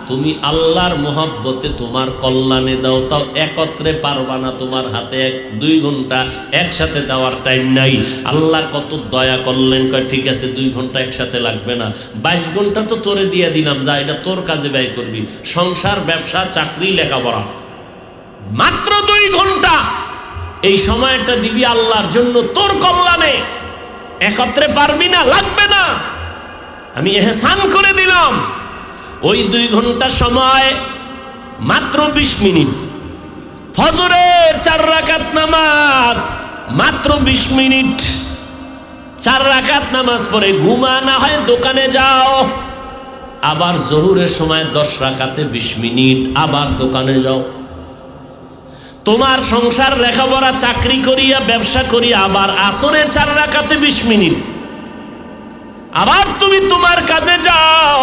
তুমি আল্লাহর মোহাব্বতে তোমার কল্যাণে দাও। তাও একত্রে পারবা না, তোমার হাতে 2 ঘন্টা একসাথে দেওয়ার টাইম নাই। আল্লাহ কত দয়া করলেন, কয় ঠিক আছে 2 ঘন্টা একসাথে লাগবে না, 22 ঘন্টা তো তোরে দিয়ে দিলাম, যা এটা তোর কাজে ব্যয় করবি, সংসার, ব্যবসা, চাকরি, লেখাপড়া। মাত্র 2 ঘন্টা এই সময়টা দিবি আল্লাহর জন্য, তোর কল্যাণে। একত্রে পারবি না, লাগবে না, আমি এহসান করে দিলাম। ওই 2 ঘন্টা সময় মাত্র 20 মিনিট। ফজরের 4 রাকাত নামাজ মাত্র 20 মিনিট। 4 রাকাত নামাজ পড়ে ঘুমা না হয় দোকানে যাও। আবার জোহরের সময় 10 রাকাতে 20 মিনিট, আবার দোকানে যাও। তোমার সংসার লেখাপড়া চাকরি করিয়া ব্যবসা করিয়া আবার আসরের 4 রাকাতে 20 মিনিট, আবার তুমি তোমার কাজে যাও,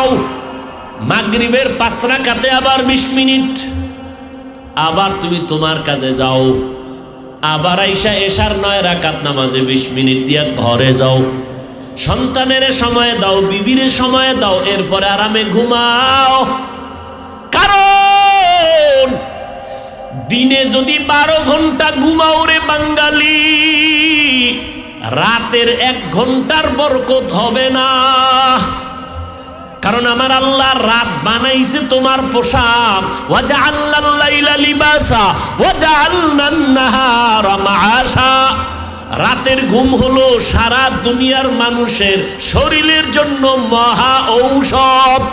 মাগরিবের 5 রাকাতে আবার 20 মিনিট, আবার তুমি তোমার কাজে যাও, আবার আইসা এশার 9 রাকাত নামাজে 20 মিনিট দিয়া ঘরে যাও, সন্তানের সময় দাও, বিবির সময় দাও, এরপরে আরামে ঘুমাও। কারণ দিনে যদি 12 ঘন্টা ঘুমাও রে বাঙালি, রাতের 1 ঘন্টার বরকত হবে না। কারণ আমার আল্লাহ রাত বানাইছে তোমার পোশাক, ওয়াজআলনাল লাইলা লিবাসা ওয়াজআলনান নাহারা মাআশা। রাতের ঘুম হলো সারা দুনিয়ার মানুষের শরীরের জন্য মহা ঔষধ।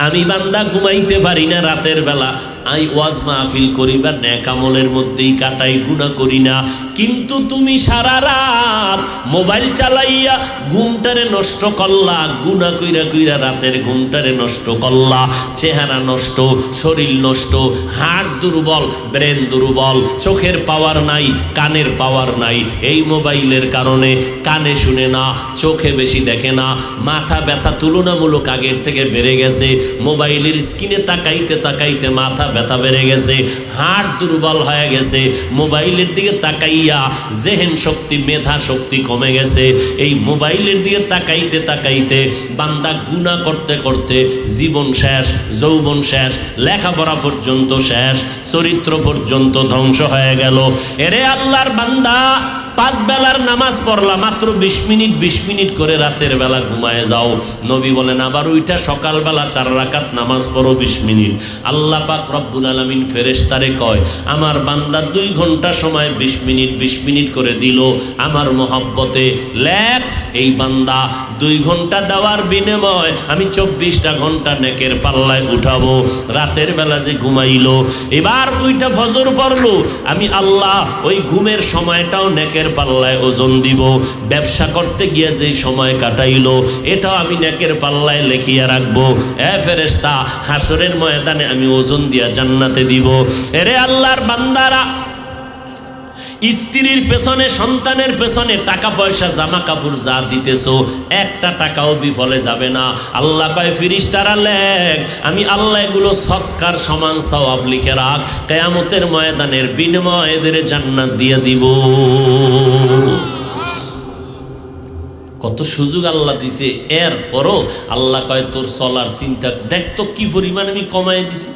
আমি বান্দা ঘুমাইতে পারি না রাতের বেলা, আই ওয়াজ মাহফিল করি বা নেক আমলের মধ্যেই কাটাই, গুনাহ করি না। কিন্তু তুমি সারা রাত মোবাইল চালাইয়া ঘুমটারে নষ্ট করলা, গুনাহ কইরা কইরা রাতের ঘুমটারে নষ্ট করলা, চেহারা নষ্ট, শরীর নষ্ট, হার্ট দুর্বল, ব্রেন দুর্বল, চোখের পাওয়ার নাই, কানের পাওয়ার নাই। এই মোবাইলের কারণে কানে শুনে না, চোখে বেশি দেখে না, মাথা ব্যথা তুলনামূলক আগের থেকে বেড়ে গেছে, মোবাইলের স্ক্রিনে তাকাইতে তাকাইতে মাথা ব্যথা বেড়ে গেছে, হার্ট দুর্বল হয়ে গেছে, মোবাইলের দিকে তাকাইয়া জেহেন শক্তি, মেধা শক্তি কমে গেছে। এই মোবাইলের দিকে তাকাইতে তাকাইতে বান্দা গুনাহ করতে করতে জীবন শেষ, যৌবন শেষ, লেখাপড়া পর্যন্ত শেষ, চরিত্র পর্যন্ত ধ্বংস হয়ে গেল। এরে আল্লাহর বান্দা, 5 বেলার নামাজ পড়লা, মাত্র 20 মিনিট 20 মিনিট করে রাতের বেলা ঘুমায় যাও। নবী বলেন আবার ওইটা সকালবেলা 4 রাকাত নামাজ পড়ো 20 মিনিট। আল্লাহ পাক রব্বুল আলামিন ফেরেশতারে কয়, আমার বান্দা 2 ঘন্টা সময় 20 মিনিট 20 মিনিট করে দিল আমার মহব্বতে, লেখ এই বান্দা 2 ঘন্টা দেওয়ার বিনিময় আমি 24টা ঘন্টা নেকের পাল্লায় উঠাবো। রাতের বেলা যে ঘুমাইলো, এবার ওইটা ফজর পড়লো, আমি আল্লাহ ওই ঘুমের সময়টাও নেকের পাল্লায় ওজন দিব। ব্যবসা করতে গিয়ে যে সময় কাটাইলো, এটাও আমি নেকের পাল্লায় লেখিয়া রাখবো। এ ফেরেশতা, হাসরের ময়দানে আমি ওজন দিয়া জান্নাতে দিব। এরে আল্লাহর বান্দারা, স্ত্রীর পেছনে, সন্তানের পেছনে টাকা পয়সা জামা কাপড় যা দিতেছো, একটা টাকাও বিফলে যাবে না। আল্লাহ কয় ফেরেশতারা লেখ, আমি আল্লাহ এগুলো সৎকার সমান সওয়াব লিখে রাখ, কিয়ামতের ময়দানের বিনিময়ে এদের জান্নাত দিয়ে দিব। কত সুযোগ আল্লাহ দিছে, এরপরও আল্লাহ কয় তোর চলার চিন্তা দেখ তো কি পরিমাণ আমি কমাই দিছি,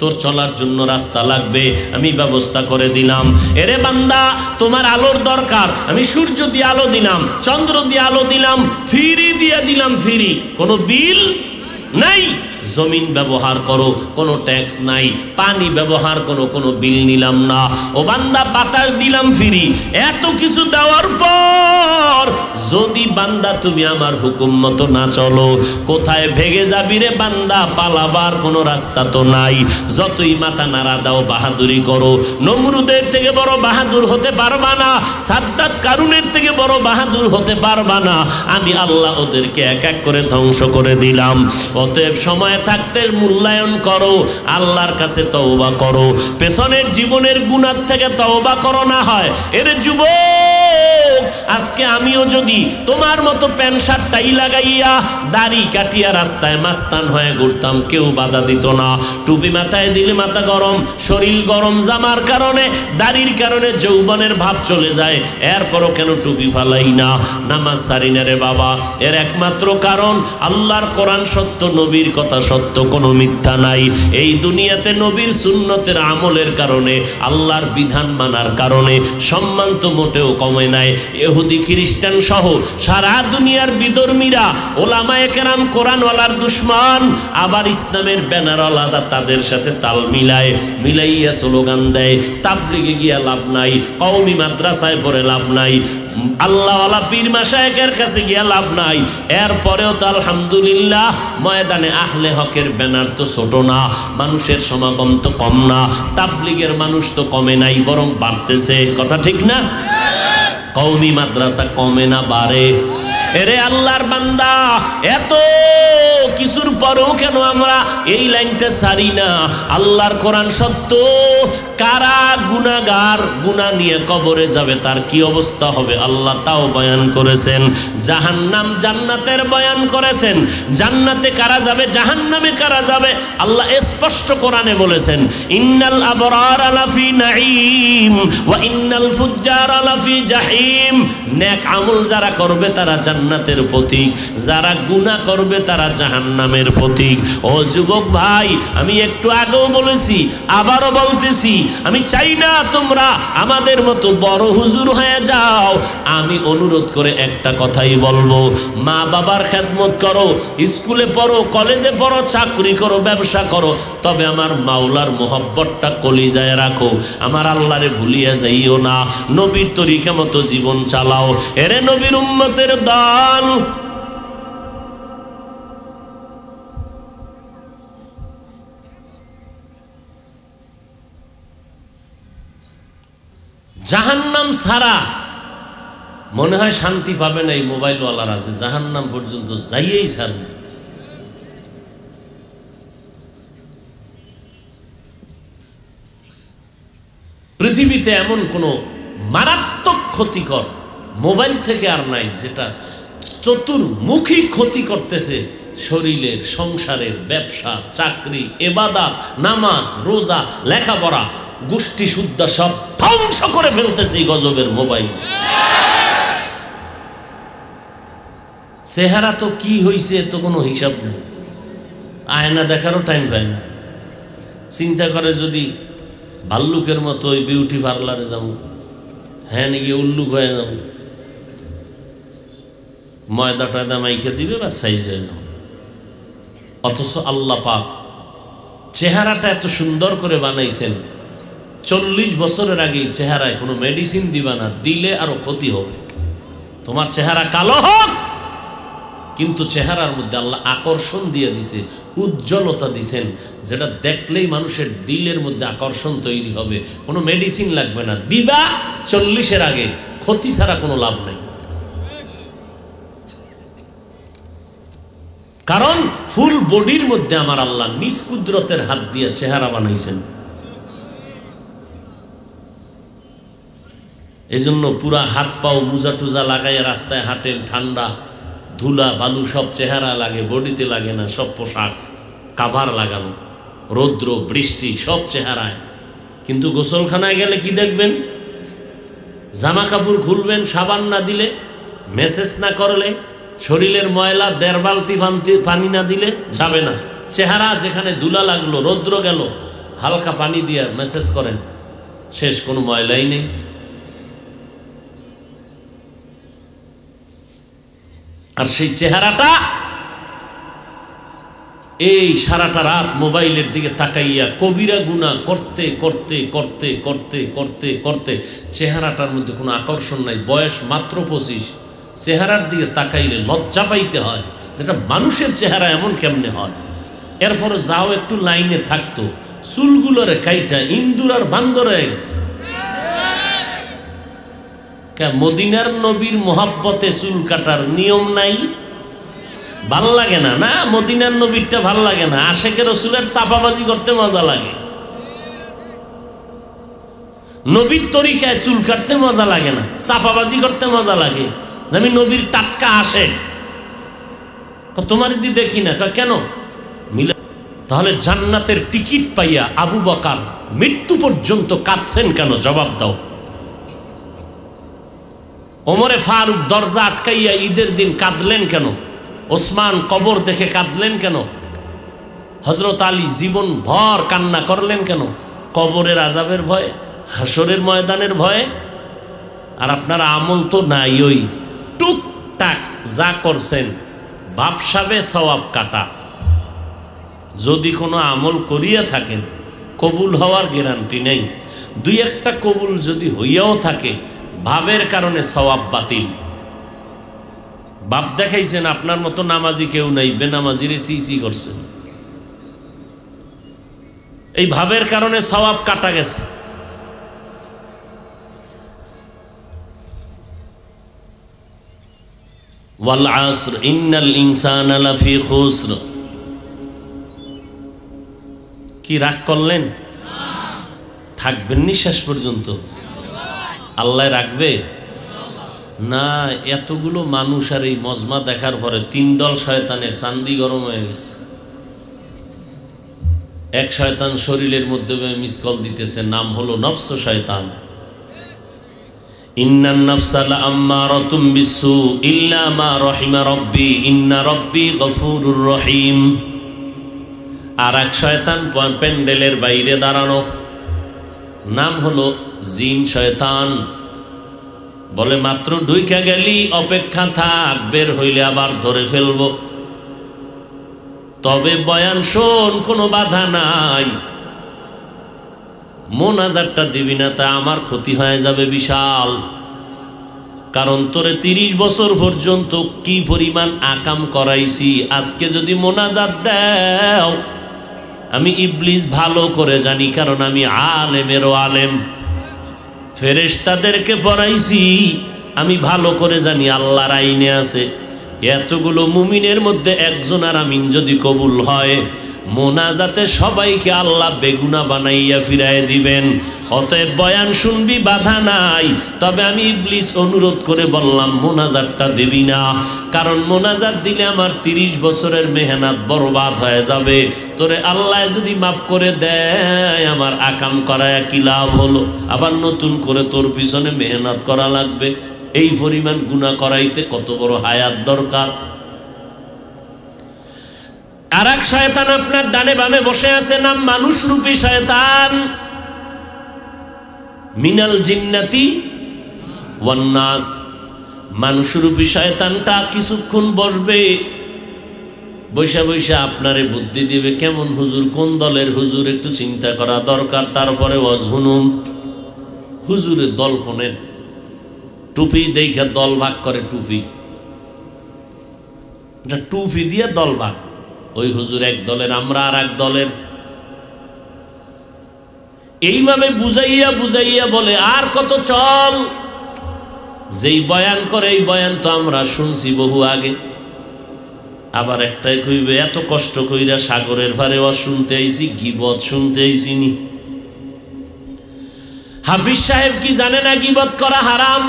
তোর চলার জন্য রাস্তা লাগবে, আমি ব্যবস্থা করে দিলাম। এরে বান্দা, তোমার আলোর দরকার, আমি সূর্য দিয়ে আলো দিলাম, চন্দ্র দিয়ে আলো দিলাম, ফ্রি দিয়ে দিলাম, ফ্রি, কোনো বিল নাই। জমিন ব্যবহার করো, কোনো ট্যাক্স নাই, পানি ব্যবহার করো, কোনো বিল নিলাম না। ও বান্দা, বাতাস দিলাম ফ্রি। এত কিছু দেওয়ার পর যদি বান্দা তুমি আমার হুকুম মতো না চলো, কোথায় ভেগে যাবি রে বান্দা? পালাবার কোনো রাস্তা তো নাই। যতই মাথা নাড়া দাও, বাহাদুরি করো, নমরুদের থেকে বড় বাহাদুর হতে পারবা না, সাদ্দাত কারুনের থেকে বড় বাহাদুর হতে পারবা না। আমি আল্লাহ ওদেরকে এক এক করে ধ্বংস করে দিলাম। অতএব সময় থাকতে মূল্যায়ন করো, আল্লাহর কাছে তওবা করো, পেছনের জীবনের গুনাহ থেকে তওবা করো। না হয় এর যুবক, আজকে আমিও যদি তোমার মতো প্যান্ট শার্ট টাই লাগাইয়া দাড়ি কাটিয়া রাস্তায় মাস্তান হয়ে ঘুরতাম, কেউ বাধা দিত না। টুপি মাথায় দিলে মাথা গরম, শরীর গরম, জামার কারণে, দাড়ির কারণে যৌবনের ভাব চলে যায়, এরপরও কেন টুপি ফালাই না, নামাজ সারি না রে বাবা? এর একমাত্র কারণ আল্লাহর কোরআন সত্য, নবীর কথা সত্য, কোনো মিথ্যা নাই। এই দুনিয়াতে নবীর সুন্নতের আমলের কারণে, আল্লাহর বিধান মানার কারণে সম্মান তো মোটেও কমে নাই। ইহুদি খ্রিস্টান সহ সারা দুনিয়ার বিধর্মীরা, ওলামায়ে কেরাম কোরআনওয়ালার দুশমন, আবার ইসলামের ব্যানারওয়ালারা তাদের সাথে তাল মিলাইয়া স্লোগান দেয়। তাবলিগে গিয়া লাভ নাই, কওমি মাদ্রাসায় পড়ে লাভ নাই, আল্লাহওয়ালা পীর মাশায়েখের কাছে গিয়া লাভ নাই। এরপরেও তো আলহামদুলিল্লাহ ময়দানে আহলে হকের ব্যানার তো ছোট না, মানুষের সমাগম তো কম না, তাবলিগের মানুষ তো কমে নাই, বরং বাড়তেছে। কথা ঠিক না? কওমি মাদ্রাসা কমে না, বাড়ে। এরে আল্লাহর বান্দা, এত কিছুর পরেও কেন আমরা এই লাইনটা ছাড়ি না? আল্লাহর কোরআন সত্য। কারা গুনাহগার গুনাহ নিয়ে কবরে যাবে তার কি অবস্থা হবে আল্লাহ তাও বয়ান করেছেন। জাহান্নাম জান্নাতের বয়ান করেছেন। জান্নাতে কারা যাবে, জাহান্নামে কারা যাবে আল্লাহ স্পষ্ট কোরআনে বলেছেন, ইন্নাল আবরার লাফি নাঈম ওয়া ইন্নাল ফুজ্জার লাফি জাহিম। নেক আমল যারা করবে তারা জান্নাতের পথিক, যারা গুনাহ করবে তারা জাহান্নামের পথিক। ও যুবক ভাই, আমি একটু আগেও বলেছি, আবারও বলতেছি, আমি চাই না তোমরা আমাদের মতো বড় হুজুর হয়ে যাও। আমি অনুরোধ করে একটা কথাই বলবো, মা বাবার খেদমত করো, স্কুলে পড়ো, কলেজে পড়ো, চাকরি করো, ব্যবসা করো, তবে আমার মাওলার মোহব্বতটা কলিজায় রাখো। আমার আল্লাহরে ভুলিয়া যাইও না। নবীর তরিকা মতো জীবন চালাও। এরে নবীর উম্মতের দল, জাহান্নাম ছাড়া মনে হয় শান্তি পাবে না এই মোবাইলওয়ালার আছে, জাহান্নাম পর্যন্ত যাইয়েই ছাড়বে। পৃথিবীতে এমন কোন মারাত্মক ক্ষতিকর মোবাইল থেকে আর নাই, যেটা চতুর্মুখী ক্ষতি করতেছে শরীরের, সংসারের, ব্যবসা, চাকরি, ইবাদত, নামাজ, রোজা, লেখাপড়া, গোষ্ঠী শুদ্ধা সব ধ্বংস করে ফেলতেছে এই গজবের মোবাইল। চেহারা তো কি হইছে তো কোনো হিসাব নেই, আয়না দেখারও টাইম পায় না। চিন্তা করে যদি ভাল্লুকের মতো ওই বিউটি পার্লারে যাব, হ্যাঁ নাকি উল্লুক হয়ে যাব, ময়দা টয়দা মাইখে দিবে বা সাইজ হয়ে যাব। অথচ আল্লাহ পাক চেহারাটা এত সুন্দর করে বানাইছেন, 40 বছরের আগে চেহারায় কোনো মেডিসিন দিবা না, দিলে আরো ক্ষতি হবে। তোমার চেহারা কালো হোক, কিন্তু চেহারার মধ্যে আল্লাহ আকর্ষণ দিয়ে দিছে, উজ্জ্বলতা দিছেন, যেটা দেখলেই মানুষের দিলের মধ্যে আকর্ষণ তৈরি হবে। কোনো মেডিসিন লাগবে না, দিবা 40-এর আগে, ক্ষতি ছাড়া কোনো লাভ নেই। কারণ ফুল বডির মধ্যে আমার আল্লাহ নিজ কুদরতের হাত দিয়ে চেহারা বানাইছেন। এজন্য পুরা হাত পাও মুজা টুজা লাগাইয়া রাস্তায় হাঁটেন, ঠান্ডা ধুলা বালু সব চেহারা লাগে, বডিতে লাগে না, সব পোশাক কাভার লাগানো, রৌদ্র বৃষ্টি সব চেহারায়। কিন্তু গোসলখানায় গেলে কি দেখবেন? জামা কাপড় খুলবেন, সাবান না দিলে, মেসেজ না করলে, শরীরের ময়লা 1.5 বালতি পানি না দিলে যাবে না। চেহারা যেখানে ধুলা লাগলো, রৌদ্র গেল, হালকা পানি দিয়ে মেসেজ করেন, শেষ, কোনো ময়লাই নেই। আর সেই চেহারাটা এই সারাটা রাত মোবাইলের দিকে তাকাইয়া কবিরা গুনাহ করতে করতে করতে করতে করতে করতে চেহারাটার মধ্যে কোনো আকর্ষণ নাই। বয়স মাত্র 25, চেহারার দিকে তাকাইলে লজ্জা পাইতে হয়, যেটা মানুষের চেহারা এমন কেমনে হয়। এরপরে যাও একটু লাইনে থাকতো, চুলগুলোরে কাইটা ইন্দুর আর বান্দর হয়ে গেছে। মদিনার নবীর মোহাব্বতে চুল কাটার নিয়ম নাই? ভাল লাগে না? না, মদিনার নবীরটা ভাল লাগে না, আশেকের রসুলের চাপাবাজি করতে মজা লাগে। নবীর তরিকায় চুল কাটতে মজা লাগে না, চাপাবাজি করতে মজা লাগে। আমি নবীর টাটকা আসে, তোমার দিদি দেখি না, কেন মিলে? তাহলে জান্নাতের টিকিট পাইয়া আবু বকর মৃত্যু পর্যন্ত কাঁদছেন কেন? জবাব দাও। ওমরে ফারুক দরজা আটকাইয়া ঈদের দিন কাঁদলেন কেন? ওসমান কবর দেখে কাঁদলেন কেন? হযরত আলী জীবন ভর কান্না করলেন কেন? কবরের আযাবের ভয়ে, হাসরের ময়দানের ভয়ে। আর আপনার আমল তো নাই, ওই টুকটাক যা করছেন বাপসাবে সওয়াব কাটা। যদি কোনো আমল করিয়া থাকেন কবুল হওয়ার গ্যারান্টি নেই। 2-1টা কবুল যদি হইয়াও থাকে, ভাবের কারণে সওয়াব বাতিল। বাপ দেখাইছেন আপনার মতো নামাজি কেউ নাই, বেনামাজিরে সিসি করছেন, এই ভাবের কারণে সওয়াব কাটা গেছে। ওয়াল আসর ইন্নাল ইনসানা লাফি খুসর কি রাগ করলেন? থাকবেননি শেষ পর্যন্ত? আল্লাহ রাখবে না? এতগুলো মানুষ আর এই মজমা দেখার পরে 3 দল শয়তানের চান্দি গরম হয়ে গেছে। এক শয়তান শরীরের মধ্যে মিসকল দিতেছে, নাম হলো নফস শয়তান। ইন্নান নাফসা লাআম্মারাতুম বিসসু ইল্লা মা রাহিমা রাব্বি ইন্না রাব্বি গফুরুর রহিম। আর এক শয়তান প্যান্ডেলের বাইরে দাঁড়ানো, নাম হলো জিন শয়তান। বলে মাত্র ঢুইকা গেলি অপেক্ষা থাক, বের হইলে আবার ধরে ফেলবো। তবে বয়ান শোন, কোনো বাধা নাই, মোনাজাতটা দিবি না তা আমার ক্ষতি হয়ে যাবে বিশাল। কারণ তোরে 30 বছর পর্যন্ত কি পরিমাণ আকাম করাইছি, আজকে যদি মোনাজাত দাও, আমি ইবলিস ভালো করে জানি, কারণ আমি আলেমেরও আলেম, ফেরেশতাদেরকে পড়াইছি, আমি ভালো করে জানি আল্লাহর আইনে আছে এতগুলো মুমিনের মধ্যে একজনের আমিন যদি কবুল হয়, মোনাজাতে সবাইকে আল্লাহ বেগুনা বানাইয়া ফিরায় দিবেন। অতএব বয়ান শুনবি, বাধা নাই। তবে আমি ইবলিস অনুরোধ করে বললাম মোনাজাতটা দিবি না, কারণ মোনাজাত দিলে আমার 30 বছরের মেহনত বরবাদ হয়ে যাবে। তোরে আল্লাহ যদি মাফ করে দেয়, আমার আকাম করায় কি লাভ হলো? আবার নতুন করে তোর পিছনে মেহনত করা লাগবে। এই পরিমাণ গুনাহ করাইতে কত বড় হায়াত দরকার। আর এক শয়তান আপনার ডানে বামে বসে আছে, নাম মানুষরূপী শয়তান, মিনাল জিন্নাতি ওয়ান নাস। মানুষরূপী শয়তানটা কিছুক্ষণ বসবে, বৈশা বৈশা আপনারে বুদ্ধি দিবে, কেমন হুজুর, কোন দলের হুজুর, একটু চিন্তা করা দরকার। তারপরে ওয়াজহুনুম, হুজুরের দল কোনের, টুপি দেখে দল ভাগ করে, টুপি দিয়ে দল ভাগ। ওই হুজুর এক দলের, আমরা আর এক দলের। এইভাবে বুঝাইয়া বুঝাইয়া বলে আর কত চল। যেই বয়ান করে এই বয়ান তো আমরা শুনছি বহু আগে। আবার একটাই কইবে, এত কষ্ট কইরা সাগরের পারে শুনতে আইছি, গীবত শুনতে আইছি নি। হাফিজ সাহেব কি জানে না গীবত করা হারাম?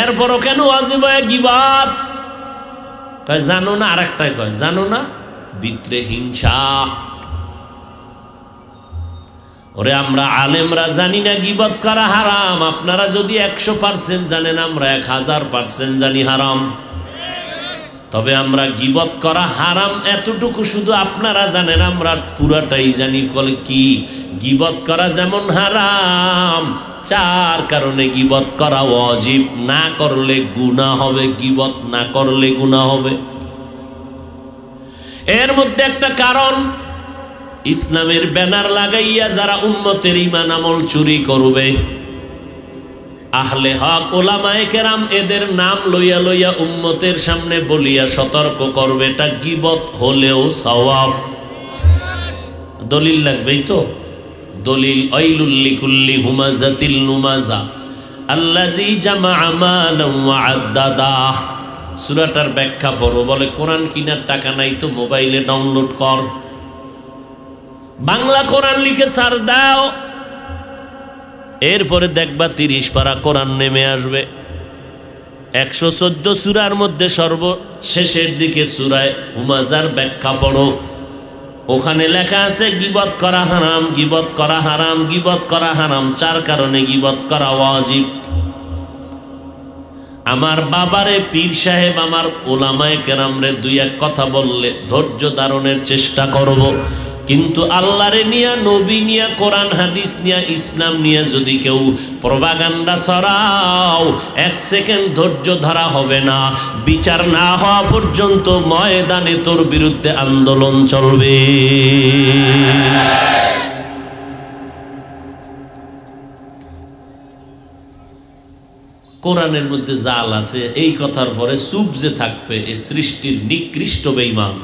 এরপরও কেন ওয়াজিব হয় গীবত? কয় জানো না। আর একটাই কয় জানো না, ভিতরে হিংসা। ওরে আমরা আলেমরা জানি না গীবত করা হারাম। আপনারা যদি 100% জানেন, আমরা 1000% জানি হারাম। তবে আমরা গীবত করা হারাম এতটুকু শুধু আপনারা জানেন, আমরা পুরাটাই জানি। বলে কি? গীবত করা যেমন হারাম, 4 কারণে গীবত করা ওয়াজিব। না করলে গুনাহ হবে, গীবত না করলে গুনাহ হবে। এর মধ্যে একটা কারণ, ইসলামের ব্যানার লাগাইয়া যারা উম্মতের ঈমান আমল চুরি করবে, আহলে হক ওলামায়ে কেরাম এদের নাম লইয়া লইয়া উম্মতের সামনে বলিয়া সতর্ক করবে, এটা গীবত হলেও সওয়াব। দলিল লাগবেই তো। দলিল, ওয়াইলুল লিকুল্লি হুমাযাতিল লুমাযা আল্লাযী জামাআ মালান ওয়া আদ্দাদা। সূরাটার ব্যাখ্যা পড়ো। বলে কোরআন কিনার টাকা নাই তো মোবাইলে ডাউনলোড কর, বাংলা কোরআন লিখে সার্চ দাও, এরপরে দেখবা 30 পারা কোরআন নেমে আসবে। 114 সূরার মধ্যে সর্বশেষের দিকে সূরায়ে হুমাযার ব্যাখ্যা পড়ো। ওখানে লেখা আছে গীবত করা হারাম, গীবত করা হারাম, গীবত করা হারাম। 4 কারণে গীবত করা ওয়াজিব। আমার বাবারে পীর সাহেব, আমার ওলামায়ে কেরামরে 2-1 কথা বললে ধৈর্য ধারণের চেষ্টা করব, কিন্তু আল্লাহরে নিয়া, নবী নিয়া, কোরআন হাদিস নিয়া, ইসলাম নিয়া যদি কেউ প্রপাগান্ডা ছড়াও, 1 সেকেন্ড ধৈর্য ধরা হবে না। বিচার না হওয়া পর্যন্ত ময়দানে তোর বিরুদ্ধে আন্দোলন চলবে। কোরআনের মধ্যে জাল আছে, এই কথার পরে চুপ যে থাকবে, এ সৃষ্টির নিকৃষ্ট বেঈমান।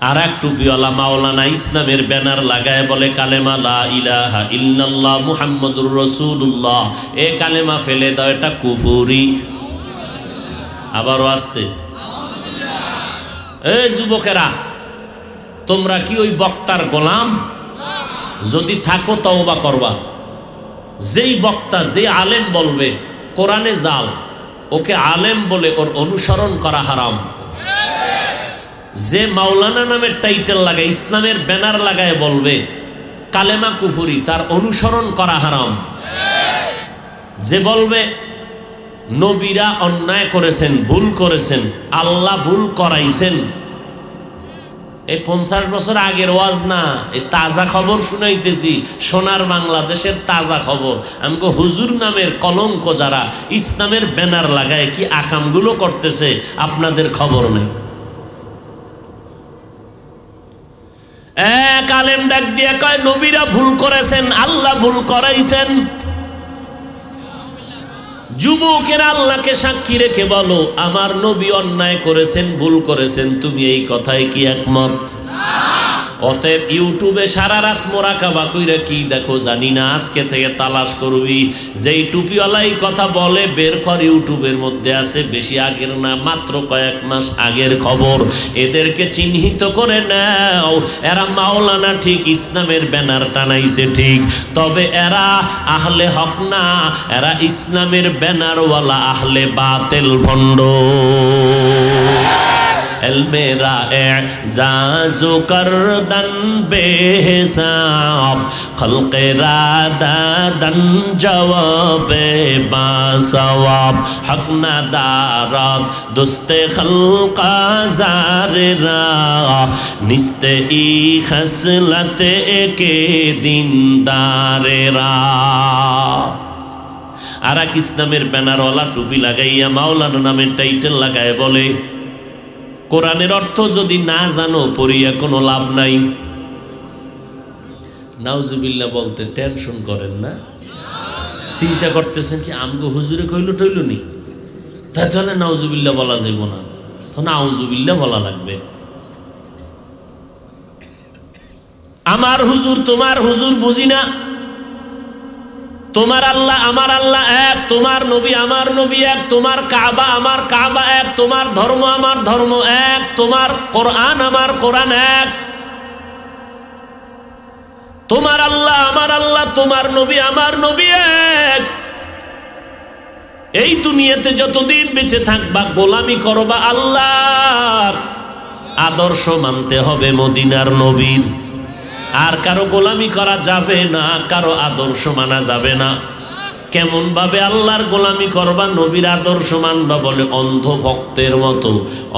আর এক টুপিওয়ালা মাওলানা ইসলামের ব্যানার লাগায় বলে কালেমা লা ইলাহা ইল্লাল্লাহ মুহাম্মাদুর রাসূলুল্লাহ। এ কালেমা ফেলে দাও, এটা কুফরি। আবারও আসতে, এই যুবকেরা, তোমরা কি ওই বক্তার গোলাম? যদি থাকো তওবা করবা। যেই বক্তা, যে আলেম বলবে কোরআনে জাল, ওকে আলেম বলে ওর অনুসরণ করা হারাম। যে মাওলানা নামের টাইটেল লাগায়, ইসলামের ব্যানার লাগায় বলবে কালেমা কুফুরি, তার অনুসরণ করা হারাম। যে বলবে নবীরা অন্যায় করেছেন, ভুল করেছেন, আল্লাহ ভুল করাইছেন, এই 50 বছর আগের ওয়াজ না, এই তাজা খবর শুনাইতেছি, সোনার বাংলাদেশের তাজা খবর। আমাকে হুজুর নামের কলঙ্ক যারা ইসলামের ব্যানার লাগায় কি আকামগুলো করতেছে আপনাদের খবর নেই। এক আলেম ডাক দিয়ে কয় নবীরা ভুল করেছেন, আল্লাহ ভুল করাইছেন। যুবকেরা আল্লাহকে সাক্ষী রেখে বলো আমার নবী অন্যায় করেছেন, ভুল করেছেন, তুমি এই কথায় কি একমত? অতএব ইউটিউবে সারা রাত মোরাকাবা কইরা কি দেখো জানি না, আজকে থেকে তালাশ করবি। যেই টুপিওয়ালাই কথা বলে বের কর, ইউটিউবের মধ্যে আছে, বেশি আগের না, মাত্র কয়েক মাস আগের খবর। এদেরকে চিহ্নিত করে নাও। এরা মাওলানা ঠিক, ইসলামের ব্যানার টানাইছে ঠিক, তবে এরা আহলে হক না, এরা ইসলামের ব্যানারওয়ালা আহলে বাতিল ভণ্ড। মেরা এজাজু করদন বেহিসাব, খলকে রাদাদন জওয়াবে বাসওয়াব, হক না দারাত দুস্তে খলকা জারেরা, নিস্তে ই খসলতে কে দিনদারেরা। আর এক ইসলামের ব্যানারওয়ালা টুপি লাগাইয়া মাওলানা নামের টাইটেল লাগায় বলে কোরআনের অর্থ যদি না জানো পড়িয়া কোনো লাভ নাই। নাউজুবিল্লাহ বলতে টেনশন করেন না, চিন্তা করতেছেন কি আমগো হুজুরে কইল টইল নি, তাহলে নাউজুবিল্লাহ বলা যাইব না, তো নাউজুবিল্লাহ বলা লাগবে। আমার হুজুর তোমার হুজুর বুঝি না, তোমার আল্লাহ আমার আল্লাহ এক, তোমার নবী আমার নবী এক, তোমার কাবা আমার কাবা এক, তোমার ধর্ম আমার ধর্ম এক, তোমার কোরআন আমার কোরআন এক, তোমার আল্লাহ আমার আল্লাহ, তোমার নবী আমার নবী এক। এই দুনিয়াতে যতদিন বেঁচে থাকবা গোলামি করবা আল্লাহর, আদর্শ মানতে হবে মদিনার নবীর। আর কারো গোলামি করা যাবে না, কারো আদর্শ মানা যাবে না। কেমন ভাবে আল্লাহর গোলামি করবা, নবীর আদর্শ মানবা বলে অন্ধ ভক্তের মতো।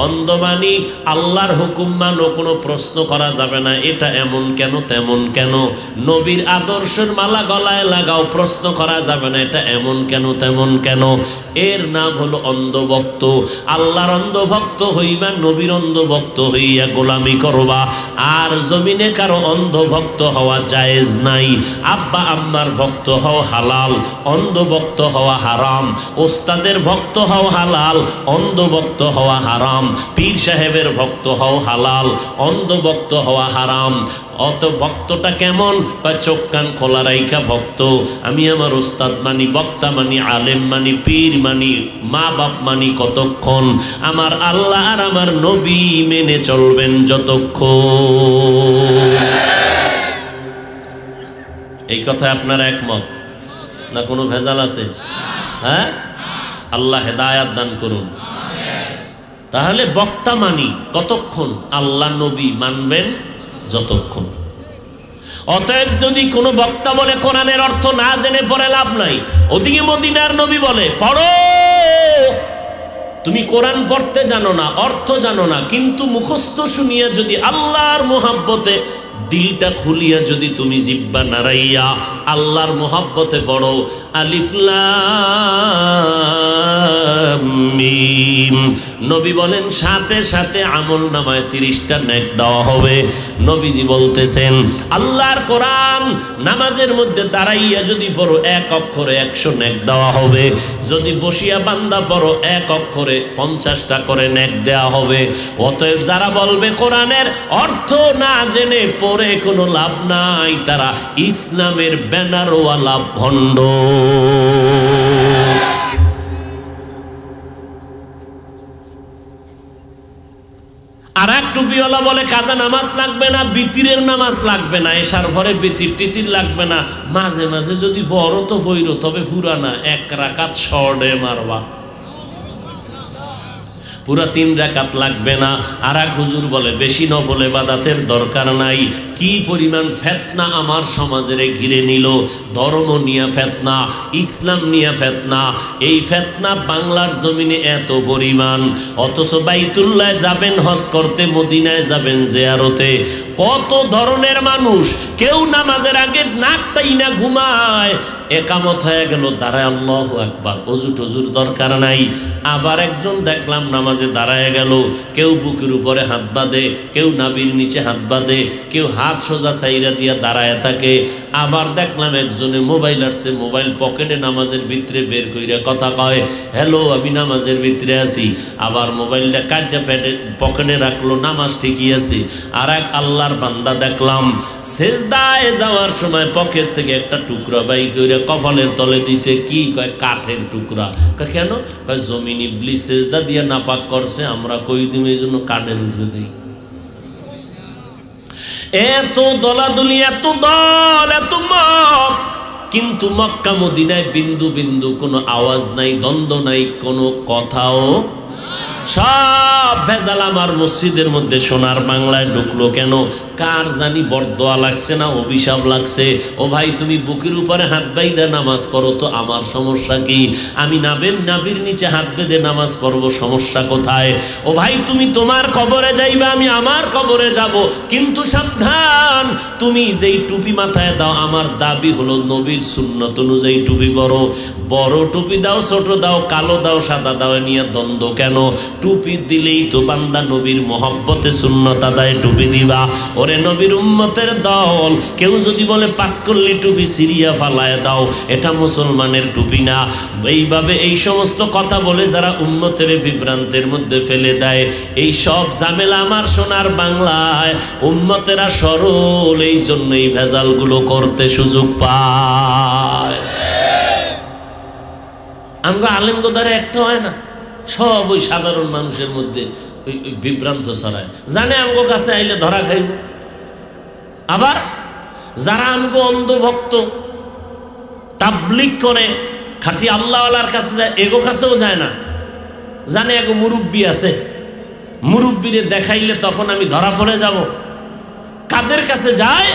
অন্ধ মানি আল্লাহর হুকুম মানো, কোনো প্রশ্ন করা যাবে না, এটা এমন কেন তেমন কেন। নবীর আদর্শের মালা গলায় লাগাও, প্রশ্ন করা যাবে না, এটা এমন কেন তেমন কেন। এর নাম হলো অন্ধভক্ত। আল্লাহর অন্ধভক্ত হইবা, নবীর অন্ধভক্ত হইয়া গোলামি করবা। আর জমিনে কারো অন্ধভক্ত হওয়া জায়েজ নাই। আব্বা আম্মার ভক্ত হও হালাল, অন্ধভক্ত হওয়া হারাম। ওস্তাদের ভক্ত হও হালাল, অন্ধভক্ত হওয়া হারাম। পীর সাহেবের ভক্ত হও হালাল, অন্ধভক্ত হওয়া হারাম। অত ভক্তটা কেমন? চোখ কান খোলা রাইখা ভক্ত। আমি আমার ওস্তাদ মানি, বক্তা মানি, আলেম মানি, পীর মানি, মা বাপ মানি কতক্ষণ? আমার আল্লাহ আর আমার নবী মেনে চলবেন যতক্ষণ। এই কথায় আপনার একমত না কোনো ভেজাল আছে? হ্যাঁ, আল্লাহ হেদায়াত দান করুন। তাহলে বক্তা মানি কতক্ষণ? আল্লাহ নবী মানবেন যতক্ষণ। অতএব যদি কোনো বক্তা বলে কোরআনের অর্থ না জেনে পড়ে লাভ নাই, ওদিকে মদিনার নবী বলে পড়ো। তুমি কোরআন পড়তে জানো না, অর্থ জানো না, কিন্তু মুখস্থ শুনিয়া যদি আল্লাহর মোহাব্বতে দিলটা খুলিয়া যদি তুমি জিব্বা নাড়াইয়া আল্লাহর মোহাব্বতে পড়ো, আলিফ লাম মিম, নবী বলেন সাথে সাথে আমল নামায় 30টা নেক দেওয়া হবে। নবীজি বলতেছেন আল্লাহর কোরআন নামাজের মধ্যে দাঁড়াইয়া যদি পড়ো 1 অক্ষরে 100 নেক দেওয়া হবে। যদি বসিয়া বান্দা পড়ো 1 অক্ষরে 50টা করে নেক দেওয়া হবে। অতএব যারা বলবে কোরআনের অর্থ না জেনে পড়ে কোনো লাভ নাই, তারা ইসলামের ব্যানারওয়ালা ভণ্ড। আর একটু টুপিওয়ালা বলে কাজা নামাজ লাগবে না, বিতিরের নামাজ লাগবে না, এশার পরে বিতির টিতির লাগবে না, মাঝে মাঝে যদি বড় তো হইল, তবে পুরানা 1 রাকাত শর্টে মারবা, পুরা 3 রাকাত লাগবে না। আর এক হুজুর বলে বেশি নফল ইবাদতের দরকার নাই। কি পরিমাণ ফিতনা আমার সমাজের ঘিরে নিল, ধর্ম নিয়ে ফিতনা, ইসলাম নিয়ে ফিতনা। এই ফিতনা বাংলার জমিনে এত পরিমাণ, অথচ বাইতুল্লাহ যাবেন হজ করতে, মদিনায় যাবেন জিয়ারতে, কত ধরনের মানুষ। কেউ নামাজের আগে নাকটাই না ঘুমায়, একামত হয়ে গেল, দাঁড়ায় আল্লাহু আকবার, অজু টজুর দরকার নাই। আবার একজন দেখলাম নামাজে দাঁড়ায় গেল, কেউ বুকের উপরে হাত বাঁধে, কেউ নাভির নিচে হাত বাঁধে, কেউ হাত সোজা সাইরা দিয়া দাঁড়ায় থাকে। আবার দেখলাম একজনে মোবাইল আসছে, মোবাইল পকেটে নামাজের ভিতরে বের কইরা কথা কয়, হ্যালো আমি নামাজের ভিতরে আছি। আবার মোবাইলটা কাটটা পকেটে রাখলো, নামাজ ঠিকই আছে। আর এক আল্লাহর বান্দা দেখলাম সেজদায় যাওয়ার সময় পকেট থেকে একটা টুকরা বাই কইরা কপালের তলে দিছে। কি কয়? কাঠের টুকরা। কেন? কয় জমিন ইবলিস সেজদা দিয়ে নাপাক করছে, আমরা কই দিম, এই জন্য কাঠের উপরে দেই। এত দলাদলি, এত দল, এত মত, কিন্তু মক্কা মদিনায় বিন্দু বিন্দু কোনো আওয়াজ নাই, দ্বন্দ্ব নাই, কোনো কথাও। সব ভেজাল আমার মসজিদের মধ্যে সোনার বাংলায় ঢুকলো কেন? কার জানি বরদোয়া লাগছে না অভিশাপ লাগছে? ও ভাই তুমি বুকের উপরে হাত বাইদে নামাজ পড়ো তো, আমার সমস্যা কি? আমি নাভির নিচে হাত বেঁধে নামাজ পড়বো, সমস্যা কোথায়? ও ভাই তুমি তোমার কবরে যাইবে, আমি আমার কবরে যাব, কিন্তু সাবধান, তুমি যেই টুপি মাথায় দাও, আমার দাবি হলো নবীর সুন্নত অনুযায়ী টুপি পরো। বড় টুপি দাও, ছোট দাও, কালো দাও, সাদা দাও, নিয়ে দ্বন্দ্ব কেন? টুপি দিলেই তো বান্দা নবীর মহব্বতে সুন্নত আদায় টুপি দিবা। ওরে নবীর উম্মতের দল, কেউ যদি বলে 5 কল্লি টুপি সিরিয়া ফালায় দাও, এটা মুসলমানের টুপি না। এইভাবে এই সমস্ত কথা বলে যারা উম্মতের বিভ্রান্তের মধ্যে ফেলে দেয়, এই সব ঝামেলা আমার সোনার বাংলায় উম্মতেরা সরল, এই জন্যই ভেজালগুলো করতে সুযোগ পায়। আমরা আলেম গোদারে একটা হয় না, সব ওই সাধারণ মানুষের মধ্যে ওই বিভ্রান্ত ছড়ায়, জানে আমগো কাছে আইলে ধরা খাইব। আবার যারা আমগো অন্ধভক্ত, তাবলিগ করে, খাঁটি আল্লাহওয়ালার কাছে যায়, এগো কাছেও যায় না, জানে এগো মুরব্বী আছে, মুরব্বীরে দেখাইলে তখন আমি ধরা পড়ে যাব। কাদের কাছে যায়?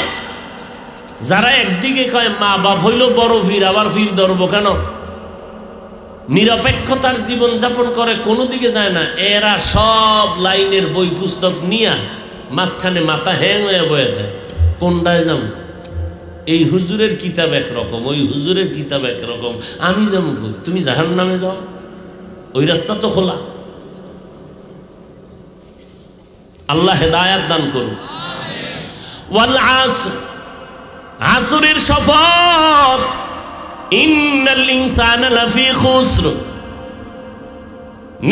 যারা একদিকে কয় মা বাপ হইল বড় পীর, আবার পীর ধরবো কেন? নিরপেক্ষতার জীবন যাপন করে, কোনো দিকে যায় না। এরা সব লাইনের বই পুস্তক নিয়ে মাঝখানে মাথা হ্যাং হয়ে বয়ে যায়, কোনটায় যাবো? এই হুজুরের কিতাব একরকম, ওই হুজুরের কিতাব একরকম, আমি যাবো কই? তুমি জাহান্নামে যাও, ওই রাস্তা তো খোলা। আল্লাহ হেদায়াত দান করুন। ওয়াল আসর, আসরের শপথ, ইন্নাল ইনসানা লাফি খুসর,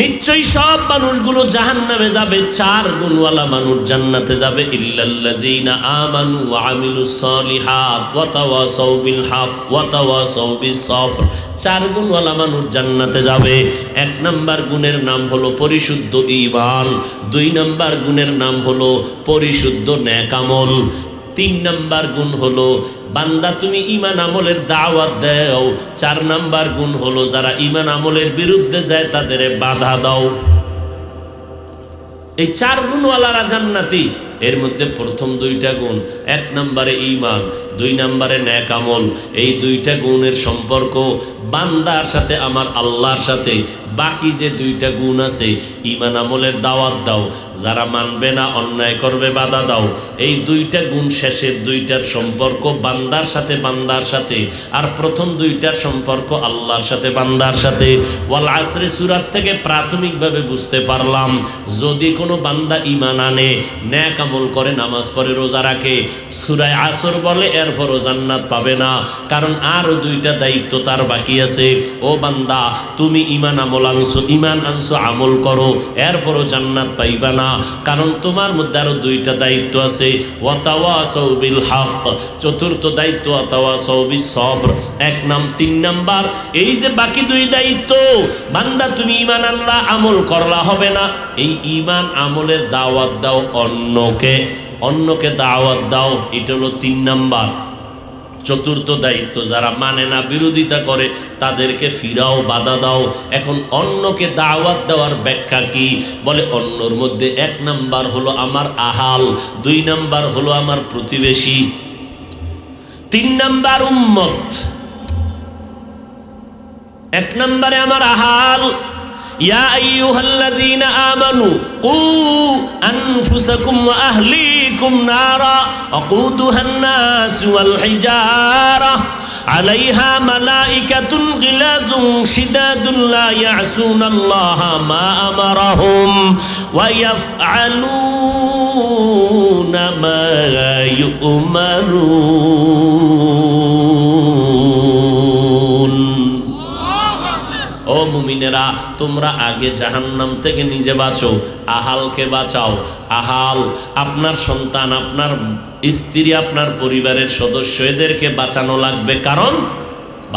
নিশ্চয়ই সব মানুষগুলো জাহান্নামে যাবে, 4 গুণওয়ালা মানুষ জান্নাতে যাবে। ইল্লাল্লাযীনা আমানু ওয়া আমিলুস সলিহাত ওয়া তাওয়াসাউ বিল হক ওয়া তাওয়াসাউ বিস সবর। 4 গুণওয়ালা মানুষ জান্নাতে যাবে। 1 নাম্বার গুণের নাম হলো পরিশুদ্ধ ঈমান, 2 নাম্বার গুণের নাম হলো পরিশুদ্ধ নেক আমল, 3 নাম্বার গুণ হলো বান্দা তুমি ঈমান আমলের দাওয়াত দাও, 4 নাম্বার গুণ হলো যারা ঈমান আমলের বিরুদ্ধে যায় তাদের বাধা দাও। এই 4 গুণওয়ালারা জান্নাতি। এর মধ্যে প্রথম 2টা গুণ, 1 নম্বরে ঈমান, 2 নম্বরে নেক আমল। এই 2টা গুণের সম্পর্ক বান্দার সাথে, আমার আল্লাহর সাথে। বাকি যে 2টা গুণ আছে, ঈমান আমলের দাওয়াত দাও, যারা মানবে না অন্যায় করবে বাধা দাও। এই 2টা গুণ শেষের 2টার সম্পর্ক বান্দার সাথে, বান্দার সাথে। আর প্রথম 2টার সম্পর্ক আল্লাহর সাথে, বান্দার সাথে। ওয়াল আসরে সূরা থেকে প্রাথমিকভাবে বুঝতে পারলাম, যদি কোনো বান্দা ঈমান আনে, নেক আমল করে, নামাজ পড়ে, রোজা রাখে, সূরা আসর বলে, এরপরও জান্নাত পাবে না, কারণ আরও 2টা দায়িত্ব তার বাকি আছে। ও বান্দা, তুমি ঈমান আমল আমল আনছো, ইমান আনছো, আমল করো, এরপরও জান্নাত পাইবা না। কারণ তোমার মধ্যে আরো দুইটা দায়িত্ব আছে, ওয়াতাওয়াসাউ বিল হক, চতুর্থ দায়িত্ব ওয়াতাওয়াসাউ বিস সবর, 3 নাম্বার। এই যে বাকি দুই দায়িত্ব, বান্দা তুমি ইমান আনলা, আমল করলা হবে না, এই ইমান আমলের দাওয়াত দাও, অন্যকে দাওয়াত দাও, এটা হলো 3 নাম্বার। চতুর্থ দায়িত্ব, যারা মানে না, বিরোধিতা করে, তাদেরকে ফিরাও, বাধা দাও। এখন অন্যকে দাওয়াত দেওয়ার ব্যাখ্যা কি? বলে অন্যর মধ্যে 1 নাম্বার হলো আমার আহাল, 2 নাম্বার হলো আমার প্রতিবেশী, 3 নাম্বার উম্মত। 1 নম্বরে আমার আহাল, ইয়া আইয়ুহাল্লাযীনা আমানু কু আনফুসাকুম ওয়া আহলিকুম নারা ওয়াকুদুহান নাস ওয়াল হিজারা আলাইহা মালাইকাতুন গিলাযুন শিদাদুন লা ইয়াসুনাল্লাহা মা আমারাহুম ওয়া ইয়াফআলুনা মা ইউমারুন। ও মুমিনেরা, তোমরা আগে জাহান্নাম থেকে নিজে বাঁচো, আহালকে বাঁচাও। আহাল আপনার সন্তান, আপনার স্ত্রী, আপনার পরিবারের সদস্য, এদেরকে বাঁচানো লাগবে। কারণ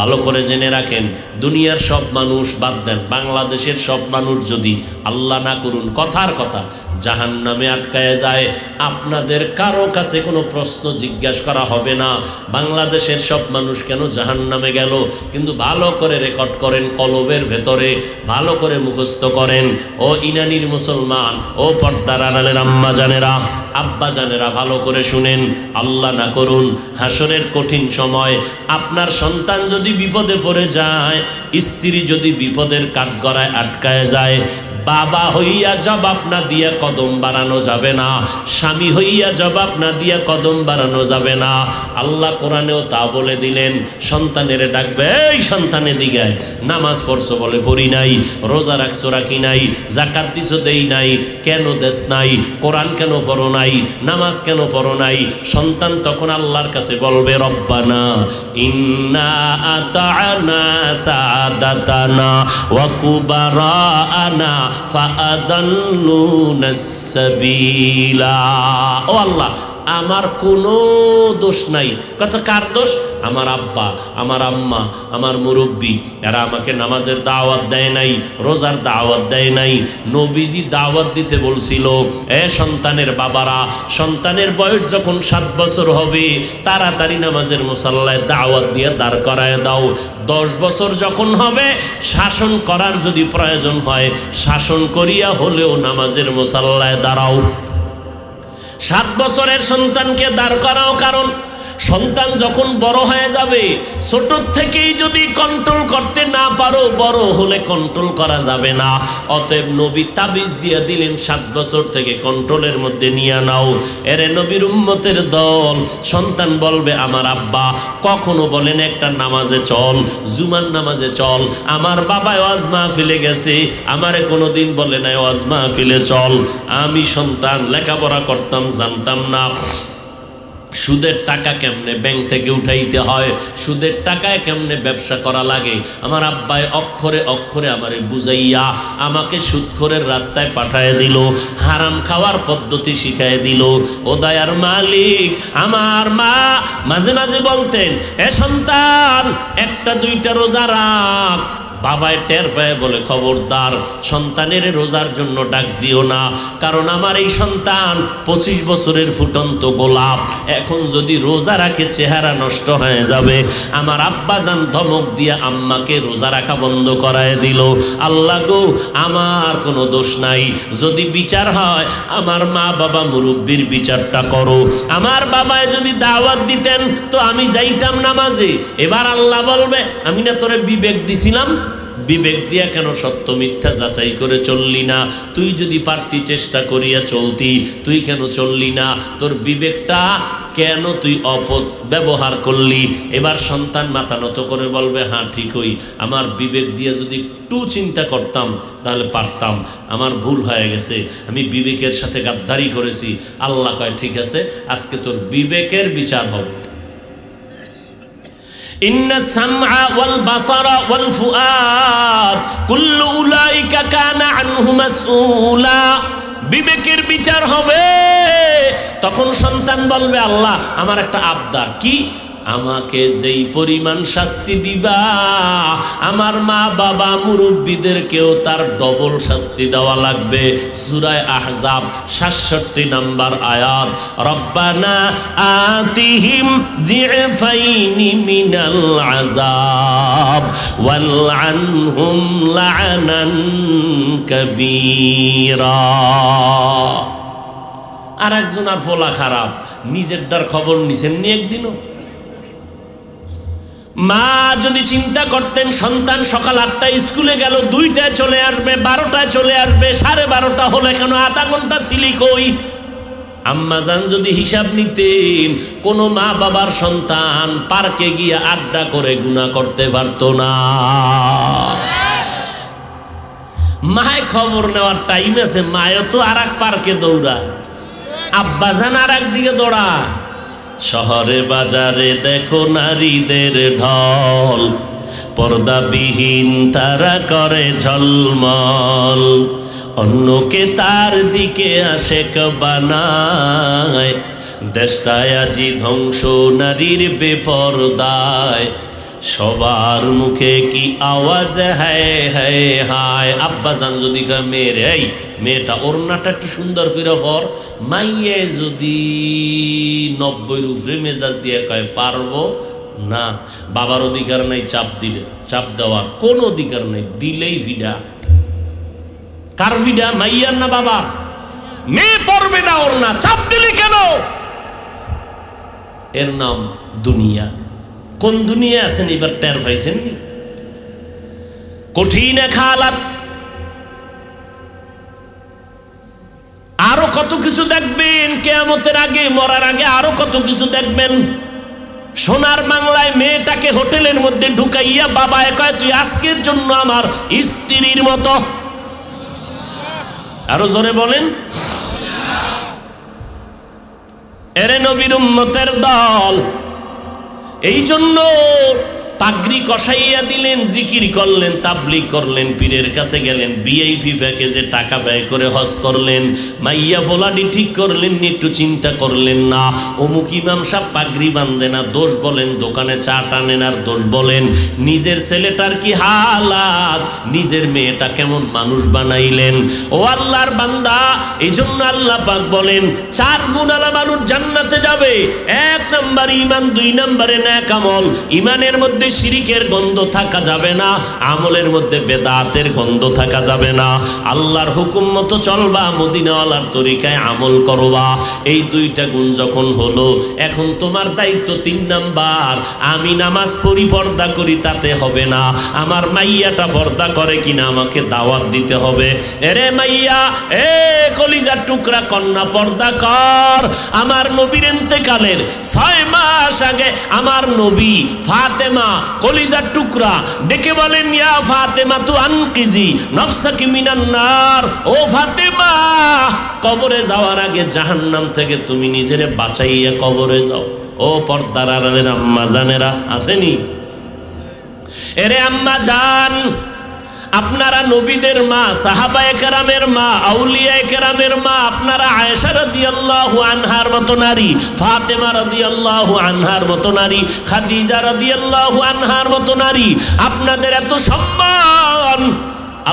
ভালো করে জেনে রাখেন, দুনিয়ার সব মানুষ বাদ দেন, বাংলাদেশের সব মানুষ যদি আল্লাহ না করুন কথার কথা জাহান্নামে আটকায় যায়, আপনাদের কারো কাছে কোনো প্রশ্ন জিজ্ঞাসা করা হবে না বাংলাদেশের সব মানুষ কেন জাহান্নামে গেল। কিন্তু ভালো করে রেকর্ড করেন, কলবের ভেতরে ভালো করে মুখস্থ করেন। ও ইনানির মুসলমান, ও পর্দার আড়ালের আম্মা জানেরা, আব্বা জানেরা, ভালো করে শুনেন। আল্লাহ না করুন হাসরের কঠিন সময় আপনার সন্তান যদি বিপদে পড়ে যায়, স্ত্রী যদি বিপদের কাঠগড়ায় আটকায় যায়, বাবা হইয়া জবাব না দিয়া কদম বাড়ানো যাবে না, স্বামী হইয়া জবাব না দিয়া কদম বাড়ানো যাবে না। আল্লাহ কোরআনেও তা বলে দিলেন। সন্তানের ডাকবে, এই সন্তানে দিগায়, নামাজ পড়ছো বলে পড়ি নাই, রোজা রাখছো রাখি নাই, যাকাত দিছো দেই নাই, কেন দেশ নাই, কোরআন কেন পড়ো নাই, নামাজ কেন পড়ো নাই? সন্তান তখন আল্লাহর কাছে বলবে, রব্বানা ইন্না আতা'না সাদাতানা ওয়া কুবারানা ফাআদাল্লুনাস সাবিলা। ও আল্লাহ, আমার কোনো দোষ নাই। কথা কার দোষ? আমার আব্বা, আমার আম্মা, আমার মুরব্বী, এরা আমাকে নামাজের দাওয়াত দেয় নাই, রোজার দাওয়াত দেয় নাই। নবীজি দাওয়াত দিতে বলছিল, এ সন্তানের বাবারা, সন্তানের বয়স যখন 7 বছর হবে তাড়াতাড়ি নামাজের মুসাল্লায় দাওয়াত দিয়ে দাঁড় করায় দাও। 10 বছর যখন হবে শাসন করার যদি প্রয়োজন হয়, শাসন করিয়া হলেও নামাজের মুসাল্লায় দাঁড়াও। 7 বছরের সন্তানকে দাঁড় করাও, কারণ সন্তান যখন বড় হয়ে যাবে, ছোট থেকেই যদি কন্ট্রোল করতে না পারো, বড় হলে কন্ট্রোল করা যাবে না। অতএব নবী তাবিজ দিয়ে দিলেন, 7 বছর থেকে কন্ট্রোলের মধ্যে নিয়ে নাও। এরে নবীর উম্মতের দল, সন্তান বলবে, আমার আব্বা কখনো বলেন একটা নামাজে চল, জুমার নামাজে চল। আমার বাবা ওয়াজ মাহফিলে গেছে, আমারে কোনোদিন বলে নাই ওয়াজ মাহফিলে চল। আমি সন্তান লেখাপড়া করতাম, জানতাম না সুদের টাকা কেমনে ব্যাংক থেকে উঠাইতে হয়, সুদের টাকায় কেমনে ব্যবসা করা লাগে। আমার আব্বায় অক্ষরে অক্ষরে আমারে বুঝাইয়া আমাকে সুদখোরের রাস্তায় পাঠায় দিল, হারাম খাওয়ার পদ্ধতি শিখায় দিল। ও দয়ার মালিক, আমার মা মাঝে মাঝে বলতেন, এ সন্তান 1টা 2টা রোজা রাখ। বাবায় টের পায় বলে, খবরদার সন্তানের রোজার জন্য ডাক দিও না, কারণ আমার এই সন্তান 25 বছরের ফুটন্ত গোলাপ, এখন যদি রোজা রাখে চেহারা নষ্ট হয়ে যাবে। আমার আব্বা জান ধমক দিয়ে আম্মাকে রোজা রাখা বন্ধ করায় দিল। আল্লাহ গো, আমার কোনো দোষ নাই, যদি বিচার হয় আমার মা বাবা মুরব্বির বিচারটা করো। আমার বাবায় যদি দাওয়াত দিতেন তো আমি যাইতাম নামাজে। এবার আল্লাহ বলবে, আমি না তোরে বিবেক দিছিলাম, বিবেক দিয়া কেন সত্য মিথ্যা যাচাই করে চললি না? তুই যদি পারতি চেষ্টা করিয়া চলতি, তুই কেন চললি না? তোর বিবেকটা কেন তুই অপব্যবহার করলি? এবার সন্তান মাথা নত করে বলবে, হ্যাঁ ঠিকই, আমার বিবেক দিয়ে যদি একটু চিন্তা করতাম তাহলে পারতাম, আমার ভুল হয়ে গেছে, আমি বিবেকের সাথে গাদ্দারি করেছি। আল্লাহ কয়, ঠিক আছে, আজকে তোর বিবেকের বিচার হবে। ইন্না সামআ ওয়াল বাসারা ওয়াল ফুআদ কুল্লু উলাইকা কানা আনহু মাসউলা। বিবেকের বিচার হবে। তখন সন্তান বলবে, আল্লাহ আমার একটা আবদার। কি? আমাকে যেই পরিমাণ শাস্তি দিবা আমার মা বাবা মুরব্বীদেরকেও তার ডবল শাস্তি দেওয়া লাগবে। সূরা আহজাব ৬৭ নম্বর আয়াত। রব্বানা আতিহিম যিফাইনি মিনাল আযাব ওয়ালআনহুম লা'নান কাবীরা। আর একজনের ফলা খারাপ, নিজেরটার খবর নিছেন নি একদিনও? মা যদি চিন্তা করতেন সন্তান সকাল ৮টায় স্কুলে গেল, ২টায় চলে আসবে, ১২টায় চলে আসবে, ১২:৩০ হলে কেন আধা ঘন্টা ছিলি কই? আম্মাজান যদি হিসাব নিতেন, কোন মা বাবার সন্তান পার্কে গিয়ে আড্ডা করে গুনাহ করতে পারত না। মায় খবর নেওয়ার টাইম আছে, মায়ও তো আর এক পার্কে দৌড়ায়, আব্বাজান আর একদিকে দৌড়ায়। শহরে বাজারে দেখো নারীদের ঢল, পর্দাবিহীন তারা করে ঝলমল, অন্যকে তার দিকে আশেক বানায়, দেশটায় আজি ধ্বংস নারীর বেপরদায়, সবার মুখে কি আওয়াজ হায় হায় হায়। আব্বাজান যদি কয় মেয়ের, এই মেয়েটা ওড়নাটা একটু সুন্দর করে পর, মাইয়ে যদি ৯০-এর উপরে মেজাজ দিয়ে কয় পারবো না, বাবার অধিকার নাই চাপ দিলে, চাপ দেওয়ার কোন অধিকার নাই, দিলেই ভিডা। কার ভিডা? মাইয়ার না বাবা? মেয়ে পড়বে না ওড়না, চাপ দিলি কেন? এর নাম দুনিয়া। কোন দুনিয়া আছেন এবার টের পাইছেন নি? কঠিন এক হালাত। আরো কত কিছু দেখবেন কিয়ামতের আগে, মরার আগে আরো কত কিছু দেখবেন। সোনার বাংলায় মেয়েটাকে হোটেলের মধ্যে ঢুকাইয়া বাবা কয়, তুই আজকের জন্য আমার স্ত্রীর মতো। আরো জোরে বলেন। এরে নবীর উম্মতের দল, এই জন্য পাগড়ি কষাইয়া দিলেন, জিকির করলেন, তাবলিগ করলেন, পীরের কাছে গেলেন, ভিআইপি প্যাকেজে টাকা ব্যয় করে হজ করলেন, মাইয়া ভোলাডি ঠিক করলেন, একটু চিন্তা করলেন না অমুক ইমাম সাহেব পাগড়ি বাঁধে না, দোষ বলেন দোকানে চা টানেন, আর দোষ বলেন নিজের ছেলেটার কি হালাত, নিজের মেয়েটা কেমন মানুষ বানাইলেন। ও আল্লাহর বান্দা, এই জন্য আল্লাহ পাক বলেন ৪ গুণালা মানুষ জান্নাতে যাবে। ১ নম্বর ঈমান, ২ নম্বরে নেক আমল। ঈমানের মধ্যে শিরিকের গন্ধ থাকা যাবে না, আমলের মধ্যে বেদাতের গন্ধ থাকা যাবে না, আল্লাহর হুকুম মতো চলবা, মদিনাওয়ালার তরিকায় আমল করবা। এই ২টা গুণ যখন হলো, এখন তোমার দায়িত্ব ৩ নাম্বার, আমি নামাজ পড়ি পর্দা করি তাতে হবে না, আমার মাইয়াটা পর্দা করে কিনা আমাকে দাওয়াত দিতে হবে। এরে মাইয়া, এ কলিজার টুকরা কন্যা, পর্দা কর। আমার নবীর ইন্তেকালের ৬ মাস আগে আমার নবী ফাতেমা কলিজার টুকরা ডেকে বলেন, ইয়া ফাতেমা তু আনকিজি নফসাকি মিনান নার। ও ফাতেমা, কবরে যাওয়ার আগে জাহান্নাম থেকে তুমি নিজেরে বাঁচাইয়া কবরে যাও। ও পর্দার আড়ালের আম্মা জানেরা আসেনি? এরে আম্মা জান, আপনারা নবীদের মা, সাহাবায়ে কেরামের মা, আউলিয়ায়ে কেরামের মা, আপনারা আয়েশা রাদিয়াল্লাহু আনহার মতো নারী, ফাতেমা রাদিয়াল্লাহু আনহার মতো নারী, খাদিজা রাদিয়াল্লাহু আনহার মতো নারী, আপনাদের এত সম্মান,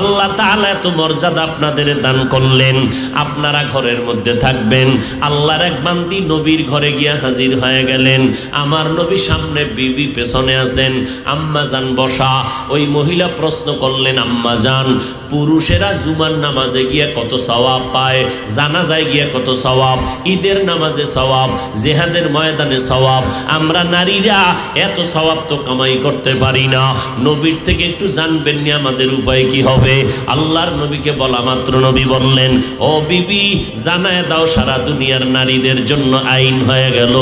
আল্লাহ তাআলা এত মর্যাদা আপনাদের দান করলেন। আপনারা ঘরের মধ্যে থাকবেন, আল্লাহর এক বান্দি নবীর ঘরে গিয়া হাজির হয়ে গেলেন। আমার নবী সামনে, বিবি পেছনে আছেন, আম্মাজান বসা। ওই মহিলা প্রশ্ন করলেন, আম্মাজান, পুরুষেরা জুমার নামাজে গিয়ে কত সওয়াব পায়, জানাজায় গিয়ে কত সওয়াব, ঈদের নামাজে সওয়াব, জিহাদের ময়দানে সওয়াব, আমরা নারীরা এত সওয়াব তো কামাই করতে পারি না, নবীর থেকে একটু জানবেন না আমাদের উপায় কি হবে? হবে। আল্লাহর নবীকে বলা মাত্র নবী বললেন, ও বিবি জানায় দাও সারা দুনিয়ার নারীদের জন্য আইন হয়ে গেল।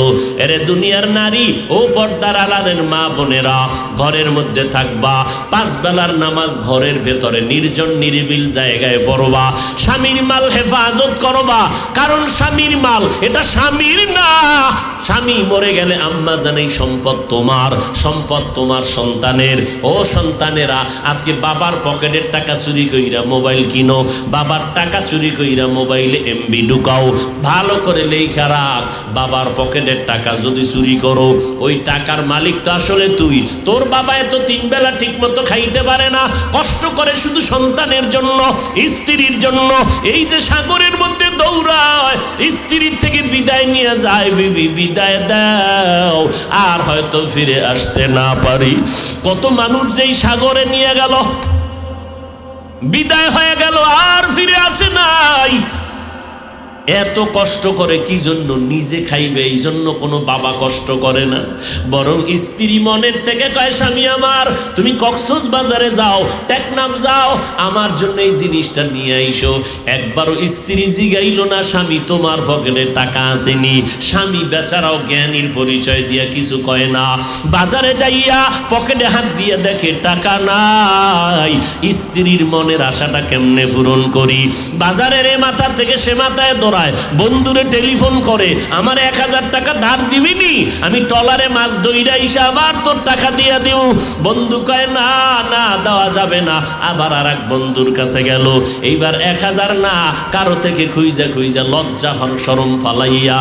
এরে দুনিয়ার নারী ও পর্দার আড়ালের মা বোনেরা, ঘরের মধ্যে থাকবা, 5 বেলার নামাজ ঘরের ভেতরে নির্জন নিরিবিল জায়গায় পড়বা, স্বামীর মাল হেফাজত করবা, কারণ স্বামীর মাল এটা স্বামীর না। স্বামী মরে গেলে আম্মা জানেই সম্পদ তোমার, সম্পদ তোমার সন্তানের। ও সন্তানেরা, আজকে বাবার পকেটের টাকা চুরি কইরা মোবাইল কিনো, বাবার টাকা চুরি কইরা মোবাইলে এমবি ঢুকাও। ভালো করে লেখা রাখ, বাবার পকেটের টাকা যদি চুরি করো, ওই টাকার মালিক তো আসলে তুই। তোর বাবা এত 3 বেলা ঠিক মতো খাইতে পারে না, কষ্ট করে শুধু সন্তানের জন্য, স্ত্রীর জন্য। এই যে সাগরের মধ্যে দৌড়ায়, স্ত্রীর থেকে বিদায় নিয়ে যায়, বিবি বিদায় দাও, আর হয়তো ফিরে আসতে না পারি। কত মানুষ যেই সাগরে নিয়ে গেল, বিদায় হয়ে গেল, আর ফিরে আসে নাই। এত কষ্ট করে কি জন্য? নিজে খাইবে, এই জন্য কোনো বাবা কষ্ট করে না। বরং স্ত্রী মনের থেকে কয়, স্বামী আমার তুমি কক্সবাজারে যাও, টেকনাফ যাও, আমার জন্য এই জিনিসটা নিয়ে আইসো। একবারও স্ত্রী জিগাইল না স্বামী তোমার পকেটে টাকা আসেনি। স্বামী বেচারাও জ্ঞানীর পরিচয় দিয়া কিছু কয় না। বাজারে যাইয়া পকেটে হাত দিয়ে দেখে টাকা নাই। স্ত্রীর মনের আশাটা কেমনে পূরণ করি? বাজারের এ মাথা থেকে সে মাথায় বন্ধুরে টেলিফোন করে, আমার 1000 টাকা ধার দিবিনি, আমি টলারে মাছ দইরা ইসা আবার তোর টাকা দিয়া দিও। বন্ধু কয় না না, দেওয়া যাবে না। আবার আর এক বন্ধুর কাছে গেল, এইবার 1000 না, কারো থেকে খুঁজা খুঁজা লজ্জা শরম ফালাইয়া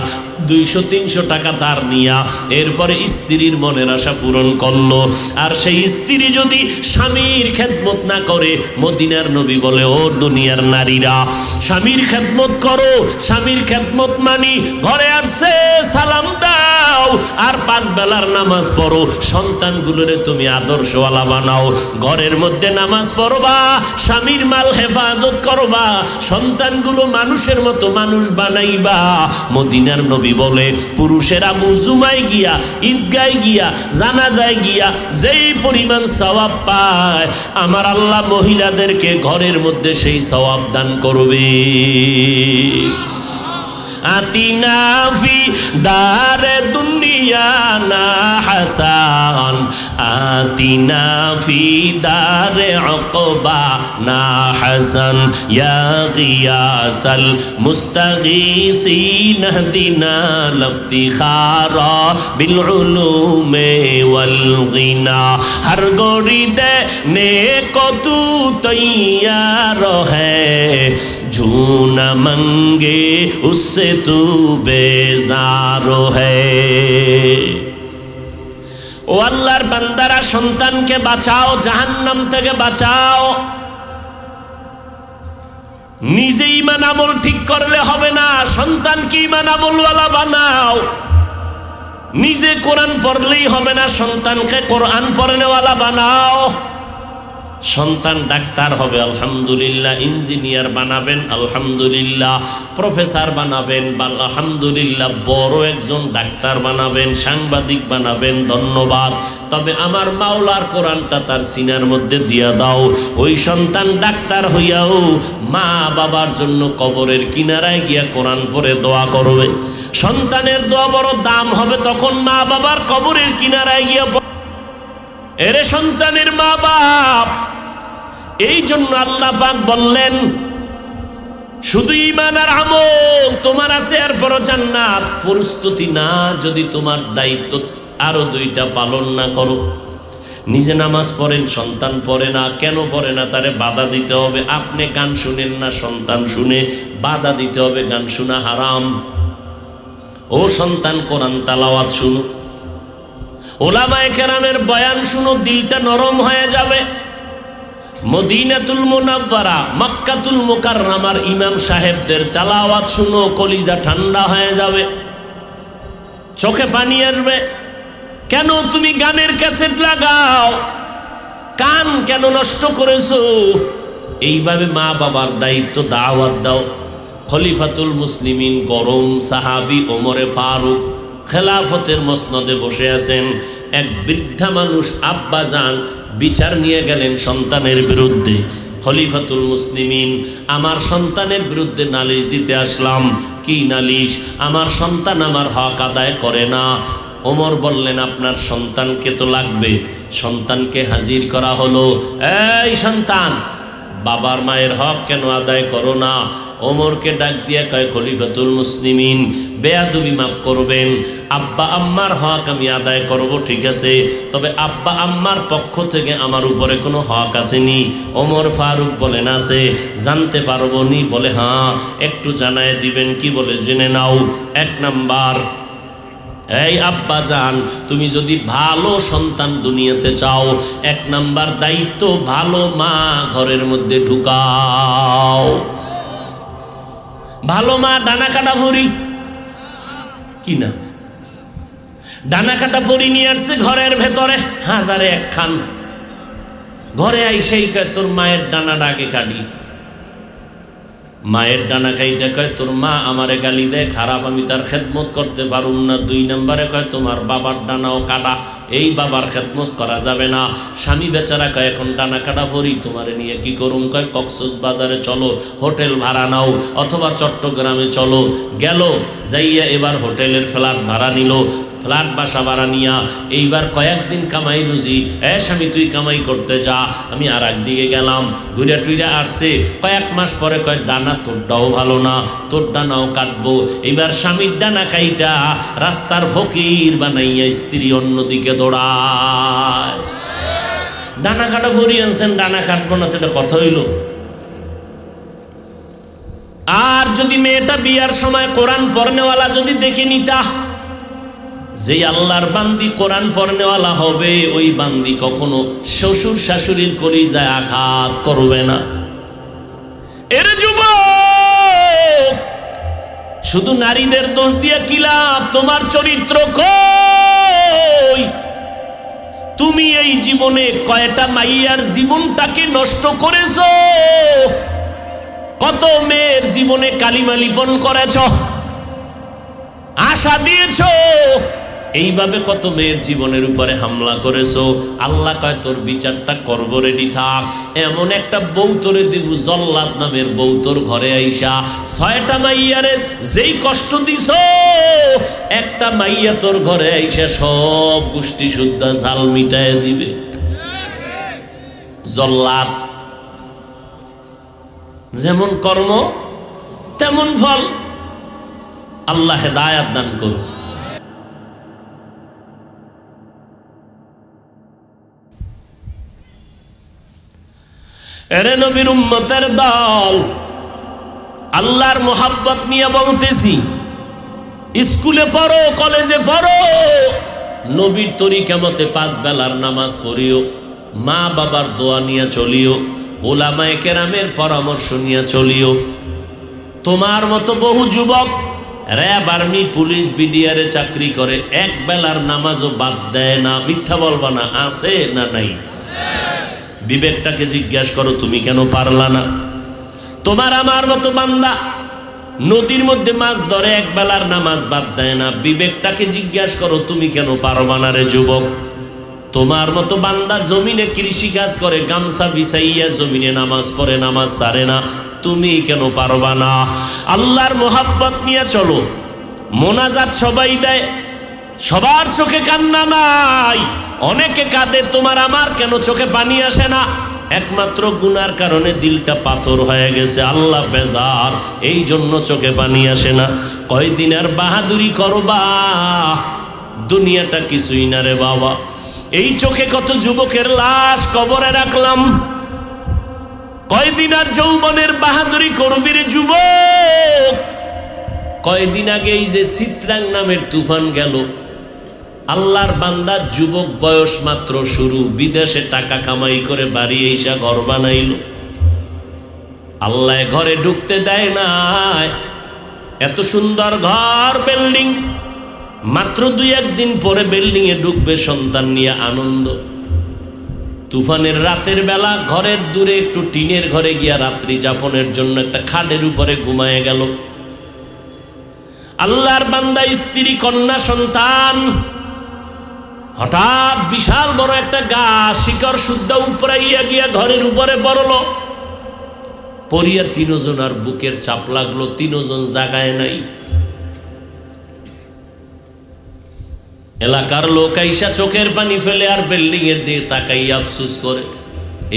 200-300 টাকা ধার নিয়া এরপরে স্ত্রীর মনের আশা পূরণ করলো। আর সেই স্ত্রী যদি স্বামীর খেদমত না করে, মদিনার নবী বলে, ও দুনিয়ার নারীরা স্বামীর খেদমত করো। স্বামীর খেদমত মানি ঘরে আসছে সালাম দাও, আর 5 বেলার নামাজ পড়ো। সন্তানগুলোরে তুমি আদর্শওয়ালা বানাও, ঘরের মধ্যে নামাজ পড়বা, স্বামীর মাল হেফাজত করবা, সন্তানগুলো মানুষের মতো মানুষ বানাইবা। মদিনার নবী বলে, পুরুষেরা মুজুমায় গিয়া, ঈদগায় গিয়া, জানাজায় গিয়া যেই পরিমাণ সওয়াব পায়, আমার আল্লাহ মহিলাদেরকে ঘরের মধ্যে সেই সওয়াব দান করবে। আতিনা ফি দারে দুনিয়া না হাসান, আতিনা ফি দারে উকবা না হাসান, ইয়া গিয়াসাল মুস্তাগীসিন হদিনা লফতিখারা বিল উলুমে ওয়াল গিনা। হর গোরি দেনে কো তু তৈয়ার হ্যায়, ঝুনা মঙ্গে উসসে তু বেজার হ্যায়। ও আল্লাহর বান্দারা, সন্তানকে বাঁচাও, জাহান্নাম থেকে বাঁচাও। নিজে ঈমান আমল ঠিক করলে হবে না, সন্তানকে ঈমান আমলওয়ালা বানাও। নিজে কোরআন পড়লেই হবে না, সন্তানকে কোরআন পড়নেওয়ালা বানাও। সন্তান ডাক্তার হবে, আলহামদুলিল্লাহ। ইঞ্জিনিয়ার বানাবেন, আলহামদুলিল্লাহ। প্রফেসর বানাবেন, আলহামদুলিল্লাহ। বড় একজন ডাক্তার বানাবেন, সাংবাদিক বানাবেন, ধন্যবাদ। তবে আমার মাওলার কোরআনটা তার সিনার মধ্যে দিয়া দাও। ওই সন্তান ডাক্তার হইয়াও মা বাবার জন্য কবরের কিনারায় গিয়া কোরআন পড়ে দোয়া করবে। সন্তানের দোয়া বড় দাম হবে তখন মা বাবার কবরের কিনারায় গিয়া। এরে সন্তানের মা বাপ, এই জন্য আল্লাহ পাক বললেন, শুধু ঈমান আর আমল তোমার আছে, এরপরও জান্নাত। প্রস্তুতি না, যদি তোমার দায়িত্ব আরো 2টা পালন না করো। নিজে নামাজ পড়েন, সন্তান পড়ে না, কেন পড়ে না তারে বাধা দিতে হবে। আপনি গান শুনেন না, সন্তান শুনে, বাধা দিতে হবে। গান শোনা হারাম। ও সন্তান, কোরআন তেলাওয়াত শুনো, ওলামায়ে কেরামের বয়ান শুনো, দিলটা নরম হয়ে যাবে। মদিনাতুল মুনাওয়ারা, মক্কাতুল মুকাররমার ইমাম সাহেবদের তেলাওয়াত শুনো, কলিজা ঠান্ডা হয়ে যাবে, চোখে পানি আসবে। কেন তুমি গানের ক্যাসেট লাগাও? কান কেন নষ্ট করেছো? এইভাবে মা বাবার দায়িত্ব দাওয়াত দাও। খলিফাতুল মুসলিমিন গরম সাহাবী ওমরে ফারুক খেলাফতের মসনদে বসে আছেন। এক বৃদ্ধা মানুষ আব্বা যান বিচার নিয়ে গেলেন সন্তানের বিরুদ্ধে। খলিফাতুল মুসলিমিন, আমার সন্তানের বিরুদ্ধে নালিশ দিতে আসলাম। কি নালিশ? আমার সন্তান আমার হক আদায় করে না। ওমর বললেন, আপনার সন্তানকে তো লাগবে। সন্তানকে হাজির করা হলো। এই সন্তান, বাবার মায়ের হক কেন আদায় করো না? ওমরকে ডাক দিয়ে কয়, খলিফাতুল মুসলিমিন, বেয়াদবি মাফ করবেন, আব্বা আম্মার হক আমি আদায় করব, ঠিক আছে, তবে আব্বা আম্মার পক্ষ থেকে আমার উপরে কোনো হক আসেনি? ওমর ফারুক বলেন, আছে। জানতে পারবো নি? বলে, হ্যাঁ, একটু জানায় দিবেন। কি বলে? জেনে নাও। 1 নাম্বার, এই আব্বা জান, তুমি যদি ভালো সন্তান দুনিয়াতে চাও, 1 নাম্বার দায়িত্ব, ভালো মা ঘরের মধ্যে ঢুকাও। ভালো মা ডানা কাটা ভরি কি না, ডানা কাটা পরি নিয়ে আসছে ঘরের ভেতরে, 1000-এ 1 খান। ঘরে আইসেই কয়, তোর মায়ের ডানা ডাকে কাটি। মায়ের ডানা খাইতে কয়, তোর মা আমারে গালি দেয়, খারাপ, আমি তার খেদমত করতে পারুম না। 2 নম্বরে কয়, তোমার বাবার ডানাও কাটা, এই বাবার খেদমত করা যাবে না। স্বামী বেচারা কয়, এখন ডানা কাটা পরি, তোমারে নিয়ে কি করুম? কয়, কক্সবাজারে চলো, হোটেল ভাড়া নাও, অথবা চট্টগ্রামে চলো। গেল, যাইয়া এবার হোটেলের ফ্ল্যাট ভাড়া নিল। ফ্ল্যাট বাসা ভাড়া নিয়া এইবার কয়েকদিন কামাই রুজি, স্বামী তুই কামাই করতে যা, আমি আর একদিকে গেলাম। ঘুরে টুইরা আসছে, কয়েক মাস পরে কয়, ডানা তোরটাও ভালো না, তোর ডানাও কাটবো। এইবার স্বামীর ডানা কাইটা রাস্তার ফকির বানাইয়া স্ত্রী অন্যদিকে দৌড়ায়। ডানা কাটা ভরি আনছেন, ডানা কাটবো না, তো এটা কথা হইল? আর যদি মেয়েটা বিয়ার সময় কোরআন পড়নেওয়ালা যদি দেখে নিতা, যে আল্লাহর বান্দি কোরআন পড়নেওয়ালা হবে, ওই বান্দি কখনো শ্বশুর শাশুড়ির কলিজায় আঘাত করবে না। এর যুবক, শুধু নারীদের দোষ দিয়ে কি লাভ? তোমার চরিত্র কই? তুমি এই জীবনে কয়টা মাইয়ার জীবনটাকে নষ্ট করেছো? কত মেয়ের জীবনে কালিমা লিপন করেছ, আশা দিয়েছ, এইভাবে কত মেয়ের জীবনের উপরে হামলা করেছো। আল্লাহ কয়, তোর বিচারটা করব, রেডি থাক। এমন একটা বউ তোরে দিব, জল্লাদ নামের বউ তোর ঘরে আইসা 6টা মাইয়ারে যেই কষ্ট দিছ, একটা মাইয়া তোর ঘরে আইসা সব গোষ্ঠী শুদ্ধা ঝাল মিটায় দিবে। জল্লাদ, যেমন কর্ম তেমন ফল। আল্লাহ হেদায়াত দান করুন। এরে নবীর উম্মতের দল, আল্লাহর মোহাব্বত নিয়ে বলতেছি, স্কুলে পড়ো, কলেজে পড়ো, নবীর তরিকা মতে 5 বেলার নামাজ পড়িও, মা বাবার দোয়া নিয়ে চলিও, ওলামায়ে কেরামের পরামর্শ নিয়ে চলিও। তোমার মতো বহু যুবক র্যাব, আর্মি, পুলিশ, বিডিআরে চাকরি করে, 1 বেলার নামাজও বাদ দেয় না। মিথ্যা বলবা না, আছে না নাই? বিবেকটাকে জিজ্ঞাসা করো, তুমি কেন পারলা না? তোমার আমার মতো বান্দা নদীর মধ্যে মাছ ধরে, 1 বেলার নামাজ বাদ দেয় না। বিবেকটাকে জিজ্ঞাসা করো, তুমি কেন পারবা না রে যুবক? তোমার মতো বান্দা জমিনে কৃষি কাজ করে, গামছা বিছাইয়া জমিনে নামাজ পড়ে, নামাজ ছাড়ে না, তুমি কেন পারবা না? আল্লাহর মোহাব্বত নিয়ে চলো। মোনাজাত সবাই দেয়, সবার চোখে কান্না নাই, অনেকে কাঁদে, তোমার আমার কেন চোখে পানি আসে না? একমাত্র গুনার কারণে দিলটা পাথর হয়ে গেছে, আল্লাহ বেজার, এই জন্য চোখে পানি আসে না। কয়দিন আর বাহাদুরি করবা? দুনিয়াটা কিছুই না রে বাবা। এই চোখে কত যুবকের লাশ কবরে রাখলাম। কয়দিন আর যৌবনের বাহাদুরি করবি রে যুবক? কয়দিন আগে এই যে চিত্রাং নামের তুফান গেল, আল্লাহর বান্দা যুবক, বয়স মাত্র শুরু, বিদেশে টাকা কামাই করে বাড়ি এসা ঘর বানাইল। আল্লাহ ঘরে ঢুকতে দেয় না, এত সুন্দর ঘর, বিল্ডিং, মাত্র 2-1 দিন পরে বিল্ডিং এ ঢুকবে সন্তান নিয়ে, আনন্দ। তুফানের রাতের বেলা ঘরের দূরে একটু টিনের ঘরে গিয়া রাত্রি যাপনের জন্য একটা খাটের উপরে ঘুমায় গেল। আল্লাহর বান্দা, স্ত্রী, কন্যা, সন্তান, হঠাৎ বিশাল বড় একটা গাছ শিকড় শুদ্ধ উপরাইয়া গিয়া ঘরের উপরে পড়ল। পড়িয়া তিনজনার বুকের চাপ লাগলো, তিনজন জাগায় নাই। এলাকার লোক আইসা চোখের পানি ফেলে আর বিল্ডিং এর দিকে তাকাই আফসোস করে,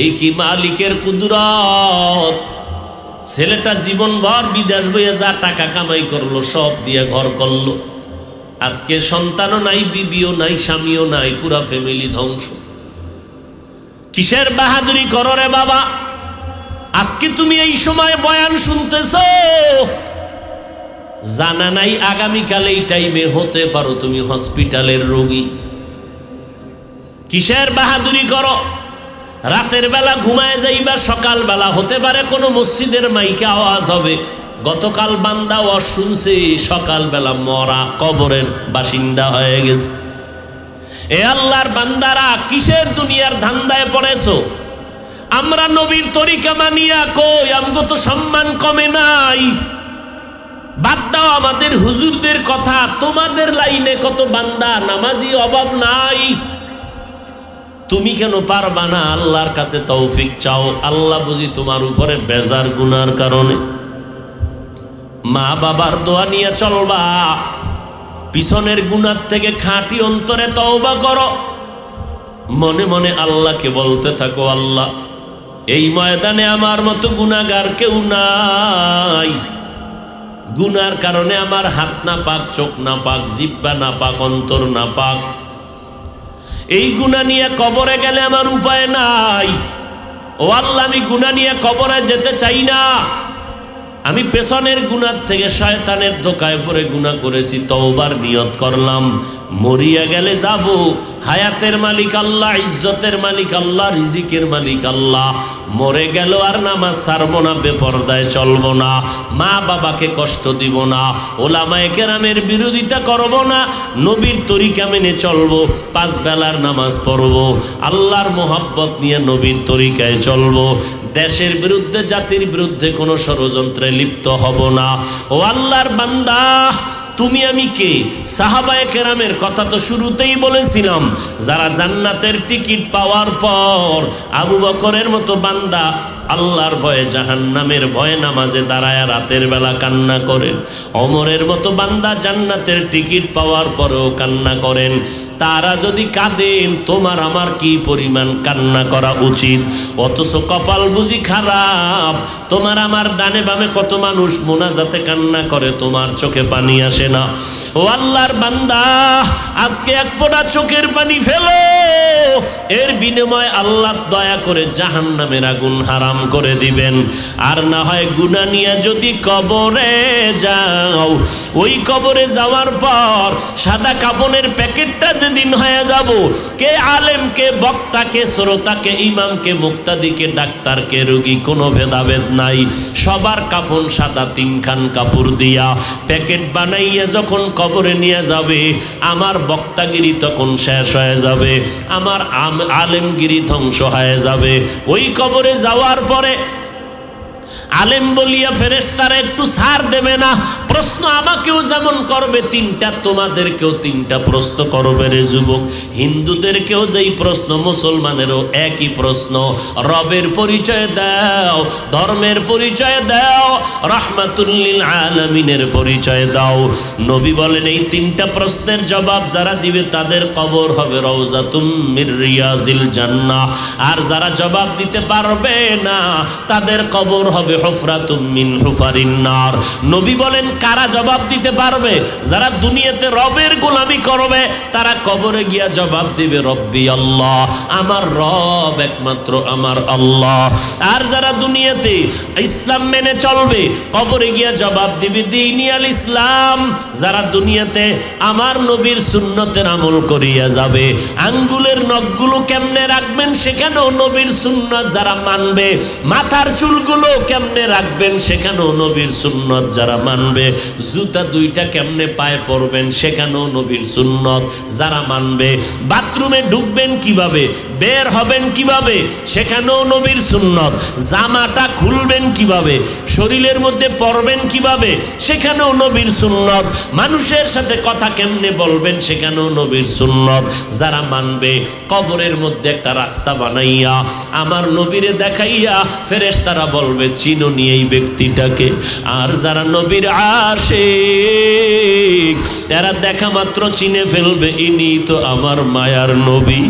এই কি মালিকের কুদরত। ছেলেটা জীবনভর বিদেশ বইয়া যা টাকা কামাই করলো সব দিয়ে ঘর করলো, আজকে সন্তানও নাই, বিবিও নাই, স্বামীও নাই, পুরা ফ্যামিলি ধ্বংস। কিসের বাহাদুরি করো রে বাবা? আজকে তুমি এই সময় বয়ান শুনতেছো, জানা নাই আগামীকাল এই টাইমে হতে পারো তুমি হসপিটালের রোগী। কিসের বাহাদুরি করো? রাতের বেলা ঘুমায় যাইবা, সকাল বেলা হতে পারে কোনো মসজিদের মাইকে আওয়াজ হবে, গতকাল বান্দা ওয়াজ শুনছে, সকাল বেলা মরা কবরের বাসিন্দা হয়ে গেছে। এ আল্লাহর বান্দারা, কিসের দুনিয়ার ধান্দায় পড়েছো? আমরা নবীর তরিকা মানিয়া কই, আমগো তো সম্মান কমে নাই। বাদ দাও আমাদের হুজুরদের কথা, তোমাদের লাইনে কত বান্দা নামাজি, অভাব নাই। তুমি কেন পারবা না? আল্লাহর কাছে তৌফিক চাও, আল্লাহ বুঝি তোমার উপরে বেজার গুনার কারণে। মা বাবার দোয়া নিয়ে চলবা, পিছনের গুনার থেকে খাঁটি অন্তরে তওবা করো, মনে মনে আল্লাহকে বলতে থাকো, আল্লাহ এই ময়দানে আমার মতো গুনাহগার কেউ নাই। গুনার কারণে আমার হাত না পাক, চোখ না পাক, জিহ্বা না পাক, অন্তর না পাক। এই গুনাহ নিয়ে কবরে গেলে আমার উপায় নাই। ও আল্লাহ, আমি গুনাহ নিয়ে কবরে যেতে চাই না। আমি পেছনের গুনার থেকে শয়তানের ধোকায় পড়ে গুনাহ করেছি, তওবার নিয়ত করলাম। মরিয়া গেলে যাব, হায়াতের মালিক আল্লাহ, ইজ্জতের মালিক আল্লাহ, রিজিকের মালিক আল্লাহ। মরে গেল আর নামাজ ছাড়বো না, বেপরদায় চলবো না, মা বাবাকে কষ্ট দিব না, ওলামায়ে কেরামের বিরোধিতা করব না, নবীর তরিকা মেনে চলবো, 5 বেলার নামাজ পড়বো, আল্লাহর মোহাব্বত নিয়ে নবীর তরিকায় চলবো। দেশের বিরুদ্ধে, জাতির বিরুদ্ধে কোনো ষড়যন্ত্রে লিপ্ত হব না। ও আল্লাহর বান্দা, তুমি আমি কে? সাহাবায়ে কেরামের কথা তো শুরুতেই বলেছিলাম, যারা জান্নাতের টিকিট পাওয়ার পর আবু বকরের মতো বান্দা আল্লাহর ভয়ে, জাহান্নামের ভয়ে নামাজে দাঁড়ায় রাতের বেলা কান্না করেন। ওমরের মতো বান্দা জান্নাতের টিকিট পাওয়ার পরেও কান্না করেন। তারা যদি কাঁদেন, তোমার আমার কি পরিমাণ কান্না করা উচিত? অথচ কপাল বুঝি খারাপ, তোমার আমার ডানে বামে কত মানুষ মোনাজাতে কান্না করে, তোমার চোখে পানি আসে না। ও আল্লাহর বান্দা, আজকে এক ফোঁটা চোখের পানি ফেলো, এর বিনিময়ে আল্লাহ দয়া করে জাহান্নামের আগুন হারাম করে দিবেন। আর না হয় গুনাহ নিয়ে যদি কবরে যাও, ওই কবরে যাওয়ার পর সাদা কাফনের প্যাকেটটা যেদিন হয়ে যাব, কে আলেম, কে বক্তা, কে শ্রোতা, কে ইমাম, কে মুক্তাদি, কে ডাক্তার, কে রোগী, কোনো ভেদাভেদ নাই। সবার কাফন সাদা 3 খান কাপড় দিয়া প্যাকেট বানাইয়া যখন কবরে নিয়ে যাবে, আমার বক্তাগিরি তখন শেষ হয়ে যাবে, আমার আলেমগিরি ধ্বংস হয়ে যাবে। ওই কবরে যাওয়ার পরে আলেম বলিয়া ফেরেশতারা একটু ছাড় দেবে না। প্রশ্ন আমাকেও যেমন করবে 3টা, তোমাদেরকেও 3টা প্রশ্ন করবে রে যুবক। হিন্দুদেরকেও যেই প্রশ্ন, মুসলমানেরও একই প্রশ্ন। রবের পরিচয় দাও, ধর্মের পরিচয় দাও, রাহমাতুল লিল আলামিনের পরিচয় দাও। নবী বলেন, এই 3টা প্রশ্নের জবাব যারা দিবে তাদের কবর হবে রওজাতুম মির রিয়াজিল জান্নাহ। আর যারা জবাব দিতে পারবে না, তাদের কবর হবে হুফরাতুম মিন হুফারিন নার। নবী বলেন, কারা জবাব দিতে পারবে? যারা দুনিয়াতে রবের গোলামি করবে, তারা কবরে গিয়া জবাব দিবে রব্বি আল্লাহ, আমার রব একমাত্র আমার আল্লাহ। আর যারা দুনিয়াতে ইসলাম মেনে চলবে, কবরে গিয়া জবাব দিবে দ্বীনি আল ইসলাম। যারা দুনিয়াতে আমার নবীর সুন্নতের আমল করিয়া যাবে, আঙ্গুলের নখগুলো কেমনে রাখবেন সেখানেও নবীর সুন্নত যারা মানবে, মাথার চুলগুলো কেমনে রাখবেন সেখানেও নবীর সুন্নত যারা মানবে, জুতা 2টা কেমনে পায়ে পরবেন সেখানেও নবীর সুন্নত যারা মানবে, বাথরুমে ঢুকবেন কিভাবে, বের হবেন কিভাবে সেখানেও নবীর সুন্নত, জামাটা খুলবেন কিভাবে, শরীরের মধ্যে পরবেন কিভাবে সেখানেও নবীর সুন্নত, মানুষের সাথে কথা কেমনে বলবেন সেখানেও নবীর সুন্নত যারা মানবে, কবরের মধ্যে একটা রাস্তা বানাইয়া আমার নবীরে দেখাইয়া ফেরেশতারা বলবে চির চিনোনি এই ব্যক্তিটাকে। আর যারা নবীর আশিক এরা দেখা মাত্র চিনে ফেলবে, ইনি তো আমার মায়ার নবী।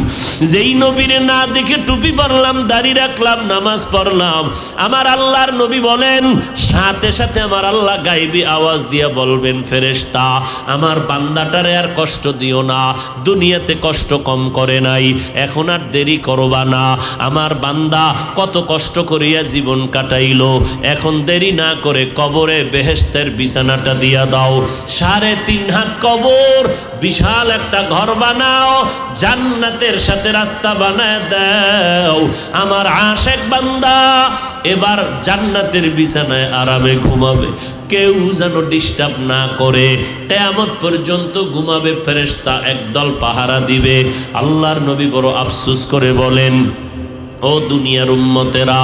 যেই নবীর না দেখে টুপি পরলাম, দাড়ি রাখলাম, নামাজ পড়লাম, আমার আল্লাহর নবী বলেন সাথে সাথে আমার আল্লাহ গায়বী আওয়াজ দিয়ে বলবেন, ফেরেশতা আমার বান্দাটারে আর কষ্ট দিও না, দুনিয়াতে কষ্ট কম করে নাই, এখন আর দেরি করবা না। আমার বান্দা কত কষ্ট করিয়া জীবন কাটাইলো, এখন দেরি না করে কবরে বেহেশতের বিছানাটা দিয়া দাও। 3.5 হাত কবর, বিশাল একটা ঘর বানাও, জান্নাতের সাথে রাস্তা বানায় দাও। আমার আশেক বান্দা এবার জান্নাতের বিছানায় আরামে ঘুমাবে, কেউ যেন ডিস্টার্ব না করে, কিয়ামত পর্যন্ত ঘুমাবে। ফেরেশতা একদল পাহারা দিবে। আল্লাহর নবী বড় আফসোস করে বলেন, ও দুনিয়ার উম্মতেরা,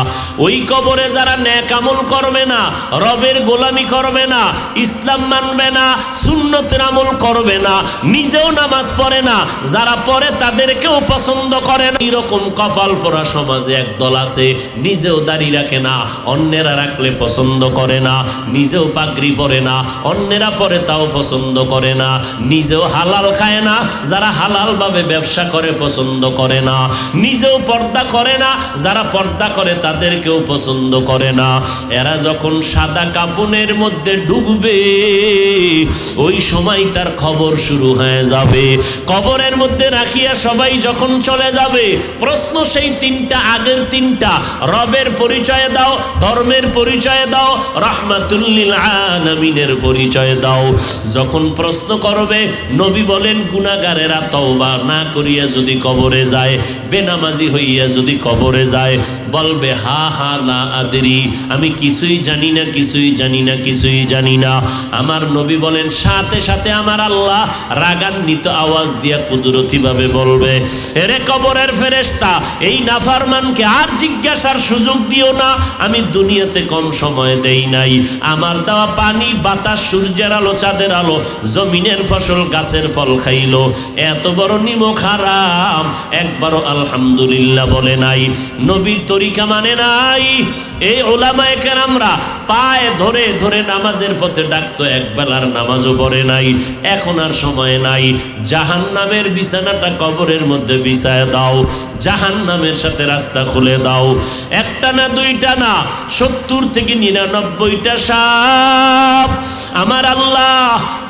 ওই কবরে যারা নেক আমল করবে না, রবের গোলামি করবে না, ইসলাম মানবে না, সুন্নতের আমল করবে না, নিজেও নামাজ পড়ে না, যারা পড়ে তাদেরকেও পছন্দ করে না, এরকম কপাল পোড়া সমাজে একদল আছে, নিজেও দাড়ি রাখে না, অন্যেরা রাখলে পছন্দ করে না, নিজেও পাগড়ি পরে না, অন্যেরা পরে তাও পছন্দ করে না, নিজেও হালাল খায় না, যারা হালালভাবে ব্যবসা করে পছন্দ করে না, নিজেও পর্দা করে না, যারা পর্দা করে তাদেরকেও পছন্দ করে না। এরা যখন সাদা কাফনের মধ্যে ডুববে, ওই সময় তার খবর শুরু হয়ে যাবে। কবরের মধ্যে রাখিয়া সবাই যখন চলে যাবে, প্রশ্ন সেই 3টা, আগের 3টা, রবের পরিচয় দাও, ধর্মের পরিচয় দাও, রাহমাতুল লিল আলামিনের পরিচয় দাও। যখন প্রশ্ন করবে, নবী বলেন গুনাহগারেরা তওবা না করিয়া যদি কবরে যায়, বেনামাজি হইয়া যদি কবরে যায়, বলবে হা হা লা আদরি, আমি কিছুই জানি না, কিছুই জানি না, কিছুই জানি না। আমার নবী বলেন সাথে সাথে আমার আল্লাহ রাগান্বিত আওয়াজ দিয়া কুদরতিভাবে বলবে, এরে কবরের ফেরেশতা, এই নাফরমানকে আর জিজ্ঞাসার সুযোগ দিও না, আমি দুনিয়াতে কম সময় দেই নাই, আমার দেওয়া পানি, বাতাস, সূর্যের আলো, চাঁদের আলো, জমিনের ফসল, গাছের ফল খাইলো, এত বড় নিমক হারাম, একবারও আলহামদুলিল্লাহ বলে নাই, নবীর তরিকা মানে নাই। এই ওলামায়ে কেরামরা পায়ে ধরে ধরে নামাজের পথে ডাকতো, একবেলার নামাজও পড়ে নাই, এখন আর সময় নাই, জাহান্নামের বিছানাটা কবরের মধ্যে বিছায় দাও, জাহান্নামের সাথে রাস্তা খুলে দাও। একটা না, দুইটা না, 70 থেকে 99টা সাপ আমার আল্লাহ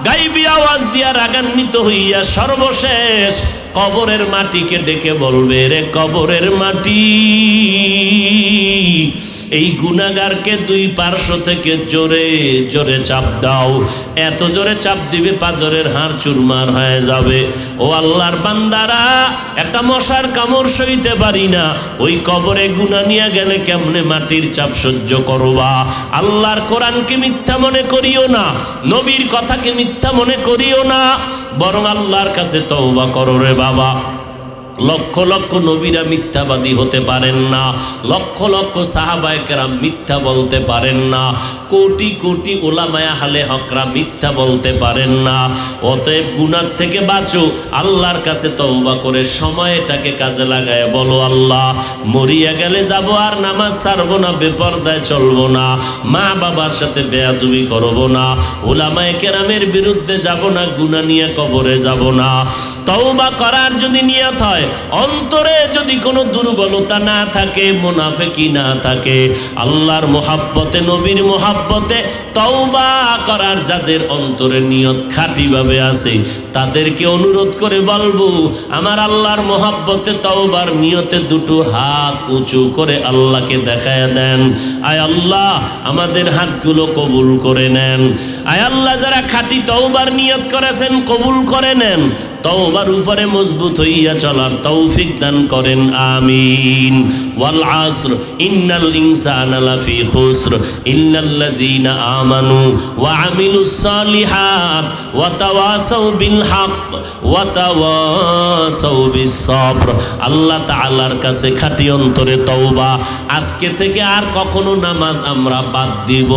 গায়বী আওয়াজ দিয়া রাগান্বিত হইয়া সর্বশেষ কবরের মাটিকে ডেকে বলবে, রে কবরের মাটি, এই গুনাহগারকে 2 পার্শ্ব থেকে জোরে জোরে চাপ দাও। এত জোরে চাপ দিবে পাঁজরের হাড় চুরমার হয়ে যাবে। ও আল্লাহর বান্দারা, একটা মশার কামড় সইতে পারি না, ওই কবরে গুনাহ নিয়ে গেলে কেমনে মাটির চাপ সহ্য করবা? আল্লাহর কোরআনকে মিথ্যা মনে করিও না, নবীর কথাকে মিথ্যা মনে করিও না, বরং আল্লাহর কাছে তওবা করো রে বাবা। লক্ষ লক্ষ নবীরা মিথ্যাবাদী হতে পারেন না, লক্ষ লক্ষ সাহাবায়ে কেরাম মিথ্যা বলতে পারেন না, কোটি কোটি ওলামায়ে আহলে হকরা মিথ্যা বলতে পারেন না। অতএব গুনাহ থেকে বাঁচো, আল্লাহর কাছে তওবা করে সময়টাকে কাজে লাগায় বলো, আল্লাহ মরিয়া গেলে যাব আর নামাজ ছাড়বো না, বেপরদায় চলবো না, মা বাবার সাথে বেয়াদবি করবো না, ওলামায়ে কেরামের বিরুদ্ধে যাব না, গুনাহ নিয়ে কবরে যাব না। তওবা করার যদি নিয়ত হয়, অন্তরে যদি কোনো দুর্বলতা না থাকে, মুনাফিকি না থাকে, আল্লাহর মোহাব্বতে, নবীর মোহাব্বতে তওবা করার যাদের অন্তরে নিয়ত খাঁটিভাবে আছে, তাদেরকে অনুরোধ করে বলবো, আমার আল্লাহর মোহাব্বতে তওবার নিয়তে 2টো হাত উঁচু করে আল্লাহকে দেখায় দেন, আয় আল্লাহ আমাদের হাতগুলো কবুল করে নেন। আয় আল্লাহ, যারা খাঁটি তওবার নিয়ত করেছেন কবুল করে নেন, তওবার উপরে মজবুত হইয়া চলার তৌফিক দান করেন, আমিন। ওয়াল আসর ইন্নাল ইনসানা লাফি খুসর ইল্লাল্লাযীনা আমানু ওয়া আমিলুস সালিহাত ওয়া তাওয়াসাউ বিল হক ওয়া তাওয়াসাউ বিস সবর। আল্লাহ তাআলার কাছে খাঁটি অন্তরে তওবা। আজকে থেকে আর কখনো নামাজ আমরা বাদ দিব